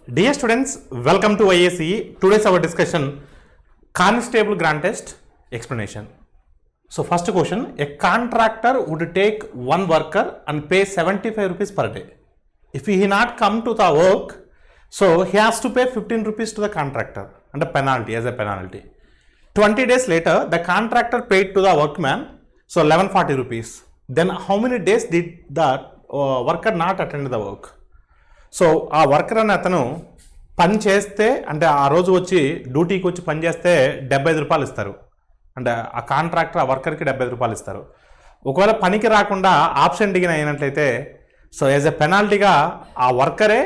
Dear students, welcome to IACE. Today's our discussion, Constable Grant Test explanation. So first question, a contractor would take one worker and pay 75 rupees per day. If he not come to the work, so he has to pay 15 rupees to the contractor and a penalty as a penalty. 20 days later, the contractor paid to the workman, so 1140 rupees. Then how many days did the worker not attend the work? So ఆ worker అని అతను పని చేస్తే అంటే ఆ రోజు వచ్చి డ్యూటీకి వచ్చి పని చేస్తే 75 రూపాయలు ఇస్తారు. అంటే ఆ కాంట్రాక్టర్ ఆ వర్కర్కి 75 రూపాయలు ఇస్తారు. ఒకవేళ పనికి రాకుండా ఆప్షన్ డిగిన అయినట్లయితే సో యాజ్ ఎ పెనాల్టీగా ఆ వర్కరే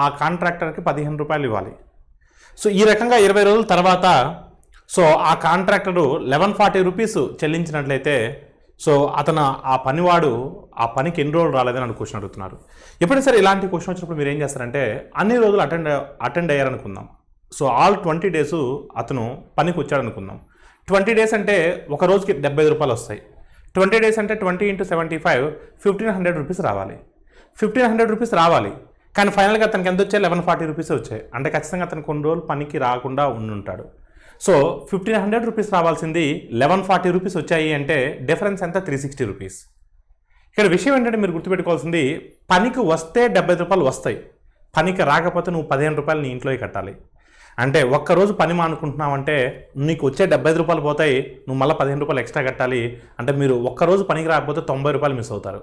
ఆ కాంట్రాక్టర్కి 15 రూపాయలు ఇవ్వాలి. సో ఈ రకంగా 20 రోజుల తర్వాత సో ఆ కాంట్రాక్టరు 1140 రూపీస్ చెల్లించినట్లయితే సో అతను ఆ పనివాడు ఆ పనికి ఎన్ని రోజులు రాలేదని అని క్వశ్చన్ అడుగుతున్నారు. ఎప్పుడైనా సరే ఇలాంటి క్వశ్చన్ వచ్చినప్పుడు మీరు ఏం చేస్తారంటే అన్ని రోజులు అటెండ్ అయ్యారనుకుందాం. సో ఆల్ 20 డేస్ అతను పనికి వచ్చాడనుకుందాం. 20 డేస్ అంటే ఒక రోజుకి 75 రూపాయలు వస్తాయి. 20 డేస్ అంటే 20 × 75 1500 రూపీస్ రావాలి. 1500 రూపీస్ రావాలి. కానీ ఫైనల్గా అతనికి ఎంత వచ్చాయి? 1140 రూపీస్ వచ్చాయి. అంటే ఖచ్చితంగా అతను కొన్ని రోజులు పనికి రాకుండా ఉండుంటాడు. సో 1500 రూపీస్ రావాల్సింది 1140 రూపీస్ వచ్చాయి అంటే డిఫరెన్స్ ఎంత? 360 రూపీస్. ఇక్కడ విషయం ఏంటంటే మీరు గుర్తుపెట్టుకోవాల్సింది పనికి వస్తే 75 రూపాయలు వస్తాయి. పనికి రాకపోతే నువ్వు 15 రూపాయలు నీ ఇంట్లోకి కట్టాలి. అంటే ఒక్కరోజు పని మానుకుంటున్నావంటే నీకు వచ్చే 75 రూపాయలు పోతాయి, నువ్వు మళ్ళీ 15 రూపాయలు ఎక్స్ట్రా కట్టాలి. అంటే మీరు ఒక్కరోజు పనికి రాకపోతే 90 రూపాయలు మిస్ అవుతారు.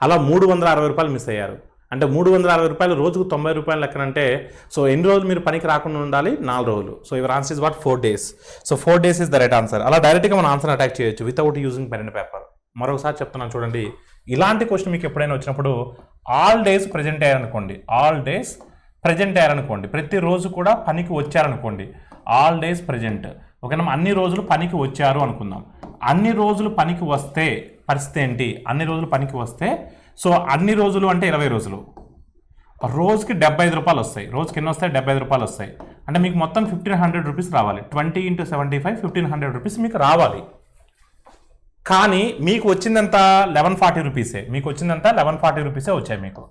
అలా 360 రూపాయలు మిస్ అయ్యారు. అంటే 360 రూపాయలు రోజుకు 90 రూపాయలు లెక్కనంటే సో ఎన్ని రోజులు మీరు పనికి రాకుండా ఉండాలి? 4 రోజులు. So your answer is what? 4 days. So 4 days is the right answer. అలా డైరెక్ట్గా మనం ఆన్సర్ అటాక్ చేయొచ్చు without using pen and paper. మరొకసారి చెప్తున్నాను చూడండి, ఇలాంటి క్వశ్చన్ మీకు ఎప్పుడైనా వచ్చినప్పుడు ఆల్ డేస్ ప్రజెంట్ అయ్యారనుకోండి, ఆల్ డేస్ ప్రజెంట్ అయ్యారనుకోండి, ప్రతిరోజు కూడా పనికి వచ్చారనుకోండి, ఆల్ డేస్ ప్రజెంట్. ఓకేనా? అన్ని రోజులు పనికి వచ్చారు అనుకుందాం. అన్ని రోజులు పనికి వస్తే పరిస్థితి ఏంటి? అన్ని రోజులు పనికి వస్తే సో అన్ని రోజులు అంటే 20 రోజులు, రోజుకి 75 రూపాయలు వస్తాయి. రోజుకి ఎన్ని వస్తాయి? 75 రూపాయలు వస్తాయి. అంటే మీకు మొత్తం 1500 రూపీస్ రావాలి. 20 × 75 1500 రూపీస్ మీకు రావాలి. కానీ మీకు వచ్చిందంతా 1140 రూపీసే. మీకు వచ్చిందంతా 1140 రూపీసే వచ్చాయి మీకు.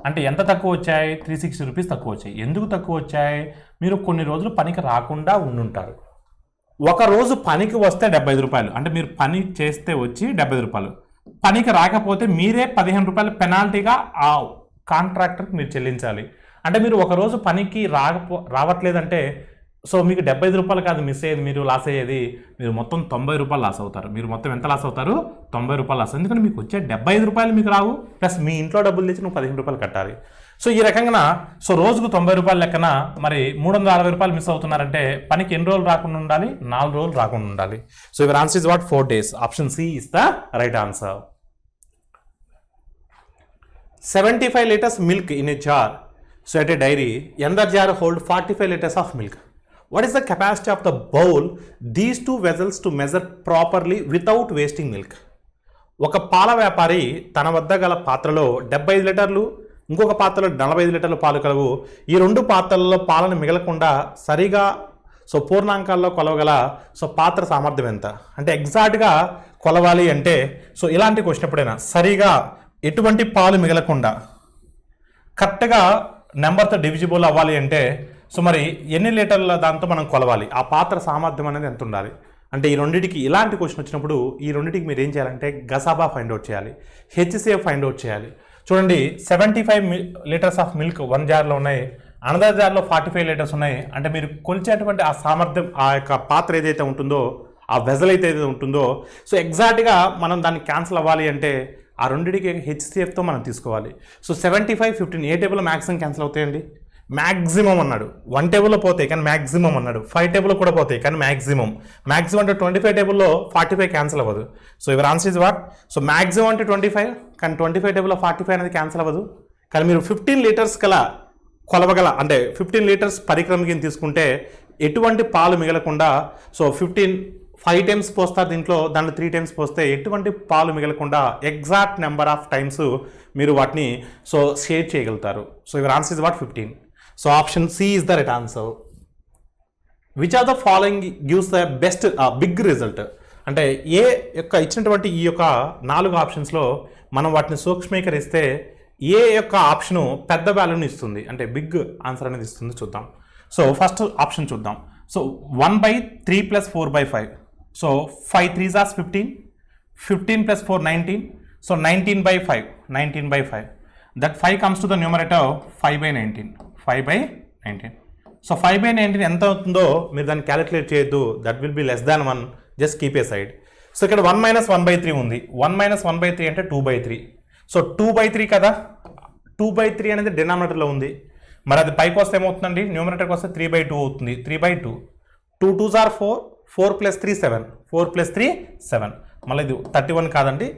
అంటే ఎంత తక్కువ వచ్చాయి? 360 రూపీస్ తక్కువ వచ్చాయి. ఎందుకు తక్కువ వచ్చాయి? మీరు కొన్ని రోజులు పనికి రాకుండా ఉండుంటారు. ఒక రోజు పనికి వస్తే 75 రూపాయలు, అంటే మీరు పని చేస్తే వచ్చి 75 రూపాయలు. పనికి రాకపోతే మీరే 15 రూపాయలు పెనాల్టీగా ఆ కాంట్రాక్టర్కి మీరు చెల్లించాలి. అంటే మీరు ఒక రోజు పనికి రావట్లేదంటే సో మీకు 75 రూపాయలు కాదు మిస్ అయ్యేది, మీరు లాస్ అయ్యేది మీరు మొత్తం 90 రూపాయలు లాస్ అవుతారు. మీరు మొత్తం ఎంత లాస్ అవుతారు? 90 రూపాయలు లాస్. ఎందుకంటే మీకు వచ్చే 75 రూపాయలు మీకు రావు, ప్లస్ మీ ఇంట్లో డబ్బులు తెచ్చి నువ్వు 15 రూపాయలు కట్టాలి. సో ఈ రకంగా సో రోజుకు 90 రూపాయలు లెక్కన మరి 360 రూపాయలు మిస్ అవుతున్నారంటే పనికి ఎన్ని రోజులు రాకుండా ఉండాలి? 4 రోజులు రాకుండా ఉండాలి. So your answer is what? 4 days. Option C is the right answer. 75 liters milk in a jar. So at a dairy, another jar hold 45 liters of milk. What is the capacity of the bowl these two vessels to measure properly without wasting milk? ఒక పాల వ్యాపారి తన వద్ద గల పాత్రలో 75 లీటర్లు, ఇంకొక పాత్రలో 45 లీటర్ల పాలు కలవు. ఈ రెండు పాత్రలలో పాలను మిగలకుండా సరిగా సో పూర్ణాంకాల్లో కొలవగల సో పాత్ర సామర్థ్యం ఎంత? అంటే ఎగ్జాక్ట్గా కొలవాలి అంటే సో ఇలాంటి క్వశ్చన్ ఎప్పుడైనా సరిగా ఎటువంటి పాలు మిగలకుండా కరెక్ట్గా నెంబర్తో డివిజిబుల్ అవ్వాలి అంటే సో మరి ఎన్ని లీటర్ల దాంతో మనం కొలవాలి? ఆ పాత్ర సామర్థ్యం అనేది ఎంత ఉండాలి? అంటే ఈ రెండింటికి ఇలాంటి క్వశ్చన్ వచ్చినప్పుడు ఈ రెండింటికి మీరు ఏం చేయాలంటే గసాబా ఫైండ్ అవుట్ చేయాలి, హెచ్సిఎఫ్ ఫైండ్ అవుట్ చేయాలి. చూడండి 75 లీటర్స్ ఆఫ్ మిల్క్ 1 జార్లో ఉన్నాయి, అనదర్ జార్లో 45 లీటర్స్ ఉన్నాయి. అంటే మీరు కొలిచేటువంటి ఆ సామర్థ్యం ఆ యొక్క పాత్ర ఏదైతే ఉంటుందో, ఆ వెజల్ అయితే ఏదైతే ఉంటుందో సో ఎగ్జాక్ట్గా మనం దాన్ని క్యాన్సిల్ అవ్వాలి అంటే ఆ రెండింటికి హెచ్సిఎఫ్తో మనం తీసుకోవాలి. సో 75 15 ఏ టేబుల్లో మ్యాక్సిమం క్యాన్సిల్ అవుతాయండి? మ్యాక్సిమం అన్నాడు. 1 టేబుల్లో పోతాయి కానీ మ్యాక్సిమం అన్నాడు. 5 టేబుల్లో కూడా పోతాయి కానీ మ్యాక్సిమం. మ్యాక్సిమం అంటే 25 టేబుల్లో 45 క్యాన్సిల్ అవ్వదు. So your answer is what? So maximum అంటే 25 కానీ 25 టేబుల్లో 45 అనేది క్యాన్సిల్ అవ్వదు. కానీ మీరు 15 లీటర్స్ గల కొలవగల అంటే 15 లీటర్స్ పరిక్రమ కింద తీసుకుంటే ఎటువంటి పాలు మిగలకుండా సో 5 టైమ్స్ పోస్తారు దీంట్లో, దాంట్లో 3 టైమ్స్ పోస్తే ఎటువంటి పాలు మిగలకుండా ఎగ్జాక్ట్ నెంబర్ ఆఫ్ టైమ్స్ మీరు వాటిని సో షేర్ చేయగలుగుతారు. So your answer is what? 15. So option C is the right answer. Which are the following gives the best big result? అంటే ఏ యొక్క ఇచ్చినటువంటి ఈ యొక్క 4 ఆప్షన్స్లో మనం వాటిని సూక్ష్మీకరిస్తే ఏ యొక్క ఆప్షను పెద్ద వాల్యూని ఇస్తుంది, అంటే బిగ్ ఆన్సర్ అనేది ఇస్తుంది చూద్దాం. సో ఫస్ట్ ఆప్షన్ చూద్దాం. So 1/3 + 4/5. So 5 3s are 15, 15 + 4 19. So 19/5, 19/5. That 5 comes to the numerator 5/19, 5/19. So 5/19 ఎంత అవుతుందో మీరు దాన్ని క్యాలిక్యులేట్ చేయొద్దు, that will be less than 1, just keep a side. So ఇక్కడ 1 - 1/3 ఉంది. 1 - 1/3 అంటే 2/3. సో 2/3 కదా, 2/3 అనేది డినామినేటర్లో ఉంది. మరి అది పైకి వస్తే ఏమవుతుందండి, న్యూమరేటర్కి వస్తే 3/2 అవుతుంది. 3/2, 2 2s are 4, 4 + 3 7, 4 + 3 7. మళ్ళీ ఇది 31 కాదండి,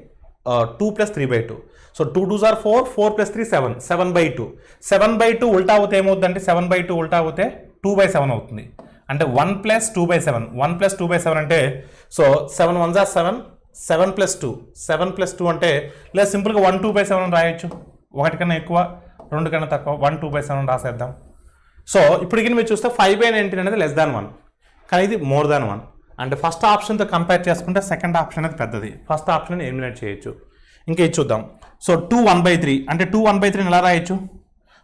2 + 3/2. So 2 2s are 4, 4 + 3 7, 7/2. 7/2 ఉల్టా అవుతే ఏమవుతుందంటే 7/2 ఉల్టా అవుతే 2/7 అవుతుంది. అంటే 1 + 2/7, 1 + 2/7 అంటే సో 7 1s are 7, 7 + 2, 7 + 2 అంటే లేదా సింపుల్గా 1 2/7 రాయొచ్చు. 1 కన్నా ఎక్కువ, 2 కన్నా తక్కువ, 1 2/7 రాసేద్దాం. సో ఇప్పటికి మీరు చూస్తే 5/19 అనేది లెస్ దాన్ 1, కానీ ఇది మోర్ దాన్ 1. అంటే ఫస్ట్ ఆప్షన్తో కంపేర్ చేసుకుంటే సెకండ్ ఆప్షన్ అనేది పెద్దది. ఫస్ట్ ఆప్షన్ ఎలిమినేట్ చేయొచ్చు. ఇంకా ఇది చూద్దాం. సో 2 1/3 అంటే 2 1/3 ఎలా రాయొచ్చు?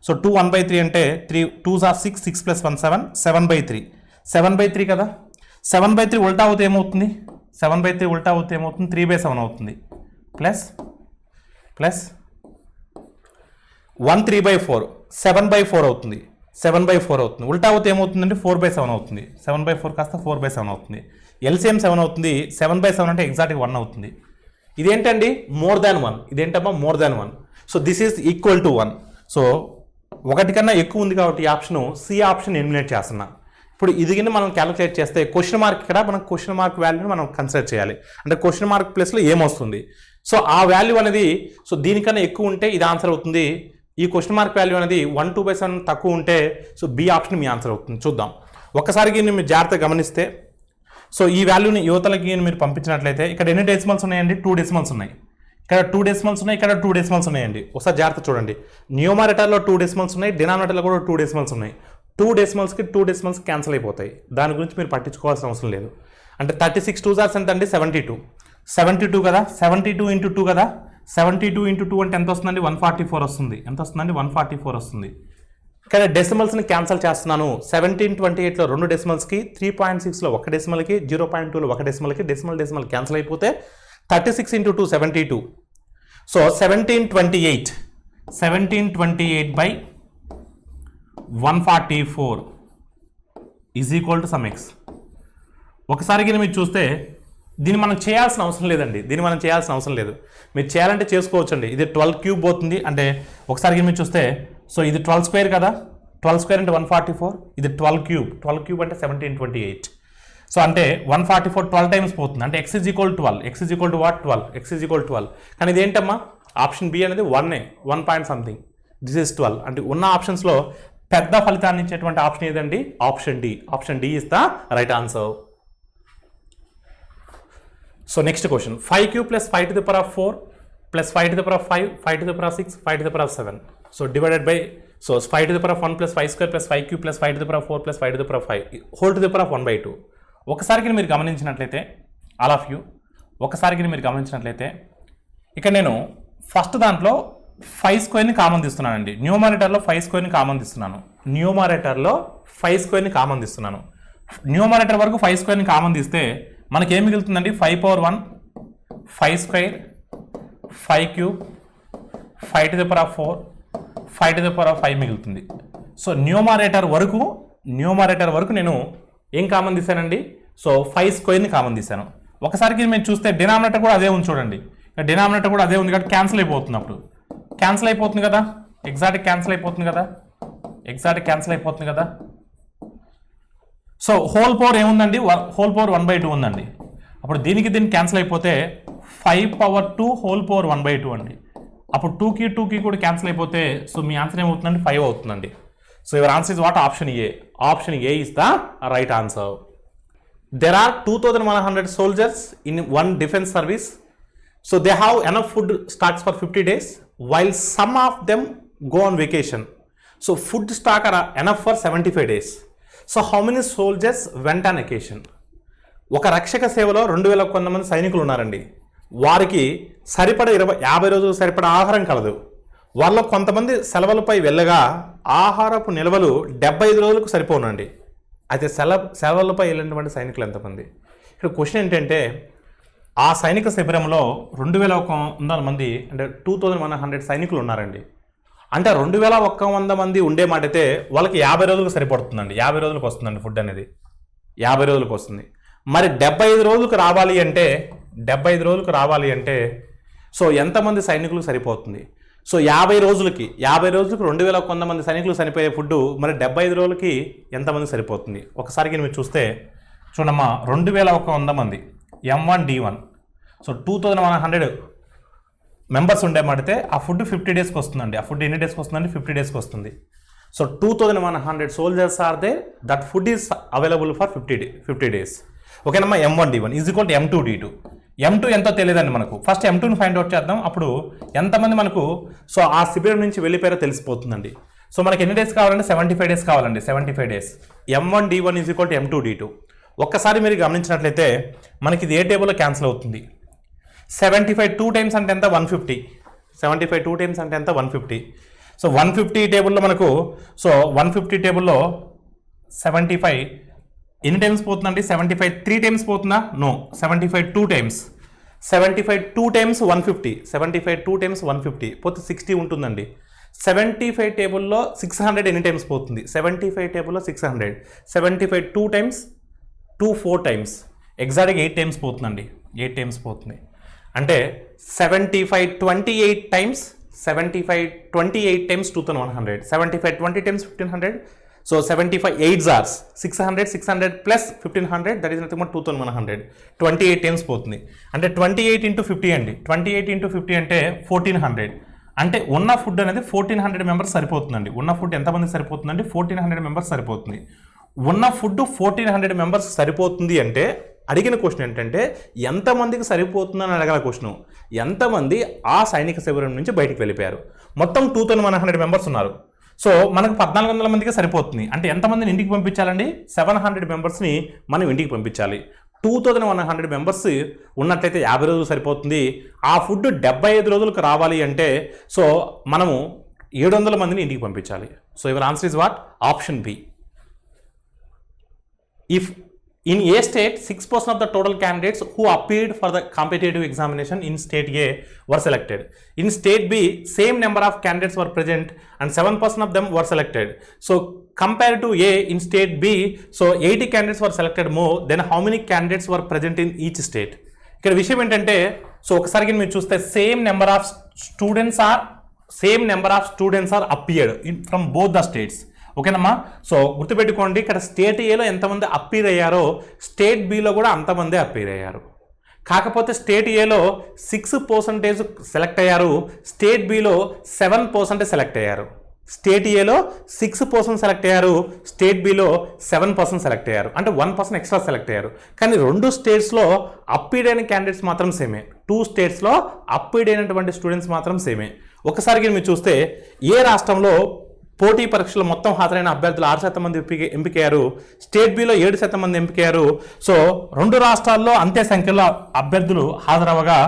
సో 2 1/3 అంటే 3 2s are 6, 6 + 1 7, 7/3. 7/3 కదా, 7/3 ఉల్టా అవుతే ఏమవుతుంది? 7/3 ఉల్టా అవుతే ఏమవుతుంది? 3/7 అవుతుంది. ప్లస్ 1 3/4, 7/4 అవుతుంది. 7/4 అవుతుంది. ఉల్టా అవుతే ఏమవుతుందంటే 4/7 అవుతుంది. 7/4 కాస్త 4/7 అవుతుంది. ఎల్సిఎం 7 అవుతుంది. 7/7 అంటే ఎగ్జాక్ట్గా 1 అవుతుంది. ఇదేంటండి, మోర్ దాన్ 1. ఇదేంటమ్మా, more than 1. So this is equal to 1. So 1 కన్నా ఎక్కువ ఉంది కాబట్టి ఈ ఆప్షన్ సి ఆప్షన్ ఎలిమినేట్ చేస్తున్నా. ఇప్పుడు ఇది కింద మనం క్యాలిక్యులేట్ చేస్తే క్వశ్చన్ మార్క్, ఇక్కడ మనం క్వశ్చన్ మార్క్ వాల్యూని మనం కన్సిడర్ చేయాలి. అంటే క్వశ్చన్ మార్క్ ప్లేస్లో ఏమొస్తుంది, సో ఆ వాల్యూ అనేది సో దీనికన్నా ఎక్కువ ఉంటే ఇది ఆన్సర్ అవుతుంది. ఈ క్వశ్చన్ మార్క్ వాల్యూ అనేది 1 2/7 తక్కువ ఉంటే సో బి ఆప్షన్ మీ ఆన్సర్ అవుతుంది. చూద్దాం ఒక్కసారికి మీరు జాగ్రత్తగా గమనిస్తే. సో ఈ వాల్యూని యువతలకి మీరు పంపించినట్లయితే ఇక్కడ ఎన్ని డెసిమల్స్ ఉన్నాయండి? 2 డెసిమల్స్ ఉన్నాయి. ఇక్కడ 2 డెసిమల్స్ ఉన్నాయి, ఇక్కడ 2 డెసిమల్స్ ఉన్నాయండి. ఒకసారి జాగ్రత్త చూడండి. న్యూమరేటర్లో 2 డెసిమల్స్ ఉన్నాయి, డినామినేటర్లో కూడా 2 డెసిమల్స్ ఉన్నాయి. 2 డెసిమల్స్కి 2 డెసిమల్స్ క్యాన్సిల్ అయిపోతాయి. దాని గురించి మీరు పట్టించుకోవాల్సిన అవసరం లేదు. అంటే 36 2s are ఎంత అండి? 72. 72 కదా, 72 × 2 కదా, 72 × 2 అంటే ఎంత వస్తుందండి? 144 వస్తుంది. ఎంత వస్తుందండి? 144 వస్తుంది. ఇక్కడ డెసిమల్స్ని క్యాన్సిల్ చేస్తున్నాను. 1728లో 2 డెసిమల్స్కి, 3.6లో 1 డెసిమల్కి, 0.2లో 1 డెసిమల్కి డెసిమల్ క్యాన్సిల్ అయిపోతే 36 × 2 72. So 1728/144 is equal to some X. ఒకసారికి మీరు చూస్తే దీన్ని మనం చేయాల్సిన అవసరం లేదండి. మీరు చేయాలంటే చేసుకోవచ్చండి. ఇది 12 క్యూబ్ పోతుంది. అంటే ఒకసారి మీరు చూస్తే సో ఇది 12 స్క్వేర్ కదా, 12 స్క్వేర్ అంటే 144. ఇది 12 క్యూబ్ అంటే 1728. సో అంటే 144 12 టైమ్స్ పోతుంది. అంటే x is equal 12. x is equal to what? 12. x is equal 12. కానీ ఇది ఏంటమ్మా, ఆప్షన్ బి అనేది 1 పాయింట్ సంథింగ్. This is 12. అంటే ఉన్న ఆప్షన్స్లో పెద్ద ఫలితాన్ని ఇచ్చేటువంటి ఆప్షన్ ఏదండి? Option D. Option D is the right answer. So next question, 5³ + 5⁴ + 5⁵, 5⁵, 5⁵. So divided by, so 5⁴ + 5² + 5³ + 5⁴ + 5⁵ whole to the power of 1/2. ఒకసారికి మీరు గమనించినట్లయితే, ఆల్ ఆఫ్ యూ ఒకసారికి మీరు గమనించినట్లయితే ఇక్కడ నేను ఫస్ట్ దాంట్లో 5² కామన్ తీస్తున్నానండి. న్యూమరేటర్లో 5² కామన్ తీస్తున్నాను. న్యూమరేటర్ వరకు 5² కామన్ తీస్తే మనకి ఏం మిగులుతుందండి? 5⁴1, 5² 5³ 5⁴, 5⁵ మిగులుతుంది. సో న్యూమరేటర్ వరకు నేను ఏం కామన్ తీసానండి? సో 5² కామన్ తీసాను. ఒకసారికి మేము చూస్తే డినామినేటర్ కూడా అదే ఉంది చూడండి. డినామినేటర్ కూడా అదే ఉంది కాబట్టి క్యాన్సిల్ అయిపోతుంది. అప్పుడు క్యాన్సిల్ అయిపోతుంది కదా, ఎగ్జాక్ట్ క్యాన్సిల్ అయిపోతుంది కదా. సో హోల్ పవర్ ఏముందండి? హోల్ పవర్ 1/2 ఉందండి. అప్పుడు దీనికి క్యాన్సిల్ అయిపోతే 5⁴2 హోల్ పవర్ 1/2 అండి. అప్పుడు 2కి కూడా క్యాన్సిల్ అయిపోతే సో మీ ఆన్సర్ ఏమవుతుందండి? 5 అవుతుందండి. So your answer is what? Option A. Option A is the right answer. There are 2100 soldiers in one defense service. So they have enough food stocks for 50 days while some of them go on vacation. So food stock are enough for 75 days. So how many soldiers went on vacation? ఒక రక్షక సేవలో 2000 కొంతమంది సైనికులు ఉన్నారండి. వారికి సరిపడ 50 రోజులు సరిపడ ఆహారం కలదు. వాళ్ళ కొంతమంది సెలవులపై వెళ్ళగా ఆహారపు నిల్వలు 75 రోజులకు సరిపోనండి. అయితే సెలవులపై వెళ్ళినటువంటి సైనికులు ఎంతమంది? ఇక్కడ క్వశ్చన్ ఏంటంటే ఆ సైనిక శిబిరంలో 2100 మంది అంటే 2100 సైనికులు ఉన్నారండి. అంటే 2100 మంది ఉండే మాట అయితే వాళ్ళకి 50 రోజులకు సరిపడుతుందండి. 50 రోజులకు వస్తుందండి ఫుడ్ అనేది, 50 రోజులకు వస్తుంది. మరి 75 రోజులకు రావాలి అంటే సో ఎంతమంది సైనికులకు సరిపోతుంది? సో 50 రోజులకి 2100 మంది సైనికులు సరిపోయే ఫుడ్ మరి 75 రోజులకి ఎంతమంది సరిపోతుంది? ఒకసారికి మీరు చూస్తే చూడమ్మా, 2100 మంది M1D1, సో 2100 మెంబర్స్ ఉండే మాడితే ఆ ఫుడ్ 50 డేస్కి వస్తుందండి. ఆ ఫుడ్ ఎన్ని డేస్కి వస్తుందండి? 50 డేస్కి వస్తుంది. So 2100 soldiers are they, that food is available for 50 days. ఓకేనమ్మా. M1D1 is equal to M2D2. M2 ఎంతో తెలియదండి మనకు. ఫస్ట్ M2ని ఫైండ్ అవుట్ చేద్దాం. అప్పుడు ఎంతమంది మనకు సో ఆ శిబిరం నుంచి వెళ్ళిపోయారో తెలిసిపోతుందండి. సో మనకి ఎన్ని డేస్ కావాలంటే 75 డేస్ కావాలండి. 75 days. M1D1 is equal to M2D2. ఒక్కసారి మీరు గమనించినట్లయితే మనకి ఇది ఏ టేబుల్లో క్యాన్సిల్ అవుతుంది? 75 2 టైమ్స్ అంటే ఎంత? 150. 75 2 టైమ్స్ అంటే ఎంత? 150. సో 150 టేబుల్లో మనకు సో 150 టేబుల్లో 75 ఎన్ని టైమ్స్ పోతుందండి? 75 3 టైమ్స్ పోతుందా? నో. 75 2 టైమ్స్. 75 2 టైమ్స్ 150. 75 2 టైమ్స్ 150 పోతే 60 ఉంటుందండి. 75 టేబుల్లో 600 ఎన్ని టైమ్స్ పోతుంది? 75 టేబుల్లో 600. 75 2 టైమ్స్ 2 4 టైమ్స్ ఎగ్జాక్ట్గా 8 టైమ్స్ పోతుందండి. 8 టైమ్స్ పోతుంది. అంటే 75 28 times 75 28 times 2100. 75 20 times 1500. So 75 8s are 600 plus 1500, that is nothing but 2100. 28 times పోతుంది. అంటే 28 ఇంటూ 50 అండి. 28 ఇంటూ 50 అంటే 1400. అంటే ఉన్న ఫుడ్ అనేది 1400 మెంబర్స్ సరిపోతుందండి. ఉన్న ఫుడ్ ఎంతమంది సరిపోతుందండి? 1400 మెంబర్స్ సరిపోతుంది. ఉన్న ఫుడ్ 1400 మెంబర్స్ సరిపోతుంది అంటే అడిగిన క్వశ్చన్ ఏంటంటే ఎంతమందికి సరిపోతుందని అడగల క్వశ్చన్. ఎంతమంది ఆ సైనిక శిబిరం నుంచి బయటికి వెళ్ళిపోయారు? మొత్తం 2100 మెంబర్స్ ఉన్నారు. సో మనకు 1400 మందికి సరిపోతుంది. అంటే ఎంతమందిని ఇంటికి పంపించాలండి? 700 మెంబర్స్ని మనం ఇంటికి పంపించాలి. 2100 మెంబర్స్ ఉన్నట్లయితే 50 రోజులు సరిపోతుంది. ఆ ఫుడ్ 75 రోజులకు రావాలి అంటే సో మనము 700 మందిని ఇంటికి పంపించాలి. So your answer is what? Option B. If in A state 6% of the total candidates who appeared for the competitive examination in state A were selected. In state B, same number of candidates were present and 7% of them were selected. So compared to A, in state B, so 80 candidates were selected more, then how many candidates were present in each state? ఇక్కడ విషయం ఏంటంటే so ఒకసారి మీరు చూస్తే same number of students are appeared from both the states. ఓకేనమ్మా. So గుర్తుపెట్టుకోండి, ఇక్కడ state ఏలో ఎంతమంది అప్పీర్ అయ్యారో స్టేట్ బిలో కూడా అంతమంది అప్పీర్ అయ్యారు. కాకపోతే స్టేట్ ఏలో 6% సెలెక్ట్ అయ్యారు, స్టేట్ బిలో 7% సెలెక్ట్ అయ్యారు. స్టేట్ ఏలో 6% సెలెక్ట్ అయ్యారు, స్టేట్ బిలో 7% సెలెక్ట్ అయ్యారు. అంటే 1% ఎక్స్ట్రా సెలెక్ట్ అయ్యారు. కానీ 2 స్టేట్స్లో అప్పీడ్ అయిన క్యాండిడేట్స్ మాత్రం సేమే. 2 స్టేట్స్లో అప్పీడ్ అయినటువంటి స్టూడెంట్స్ మాత్రం సేమే. ఒకసారికి మీరు చూస్తే ఏ రాష్ట్రంలో పోటీ పరీక్షలు మొత్తం హాజరైన అభ్యర్థులు 6% మంది ఎంపికయ్యారు, స్టేట్ బిలో 7% మంది ఎంపికయ్యారు. సో 2 రాష్ట్రాల్లో అంతే సంఖ్యలో అభ్యర్థులు హాజరవగా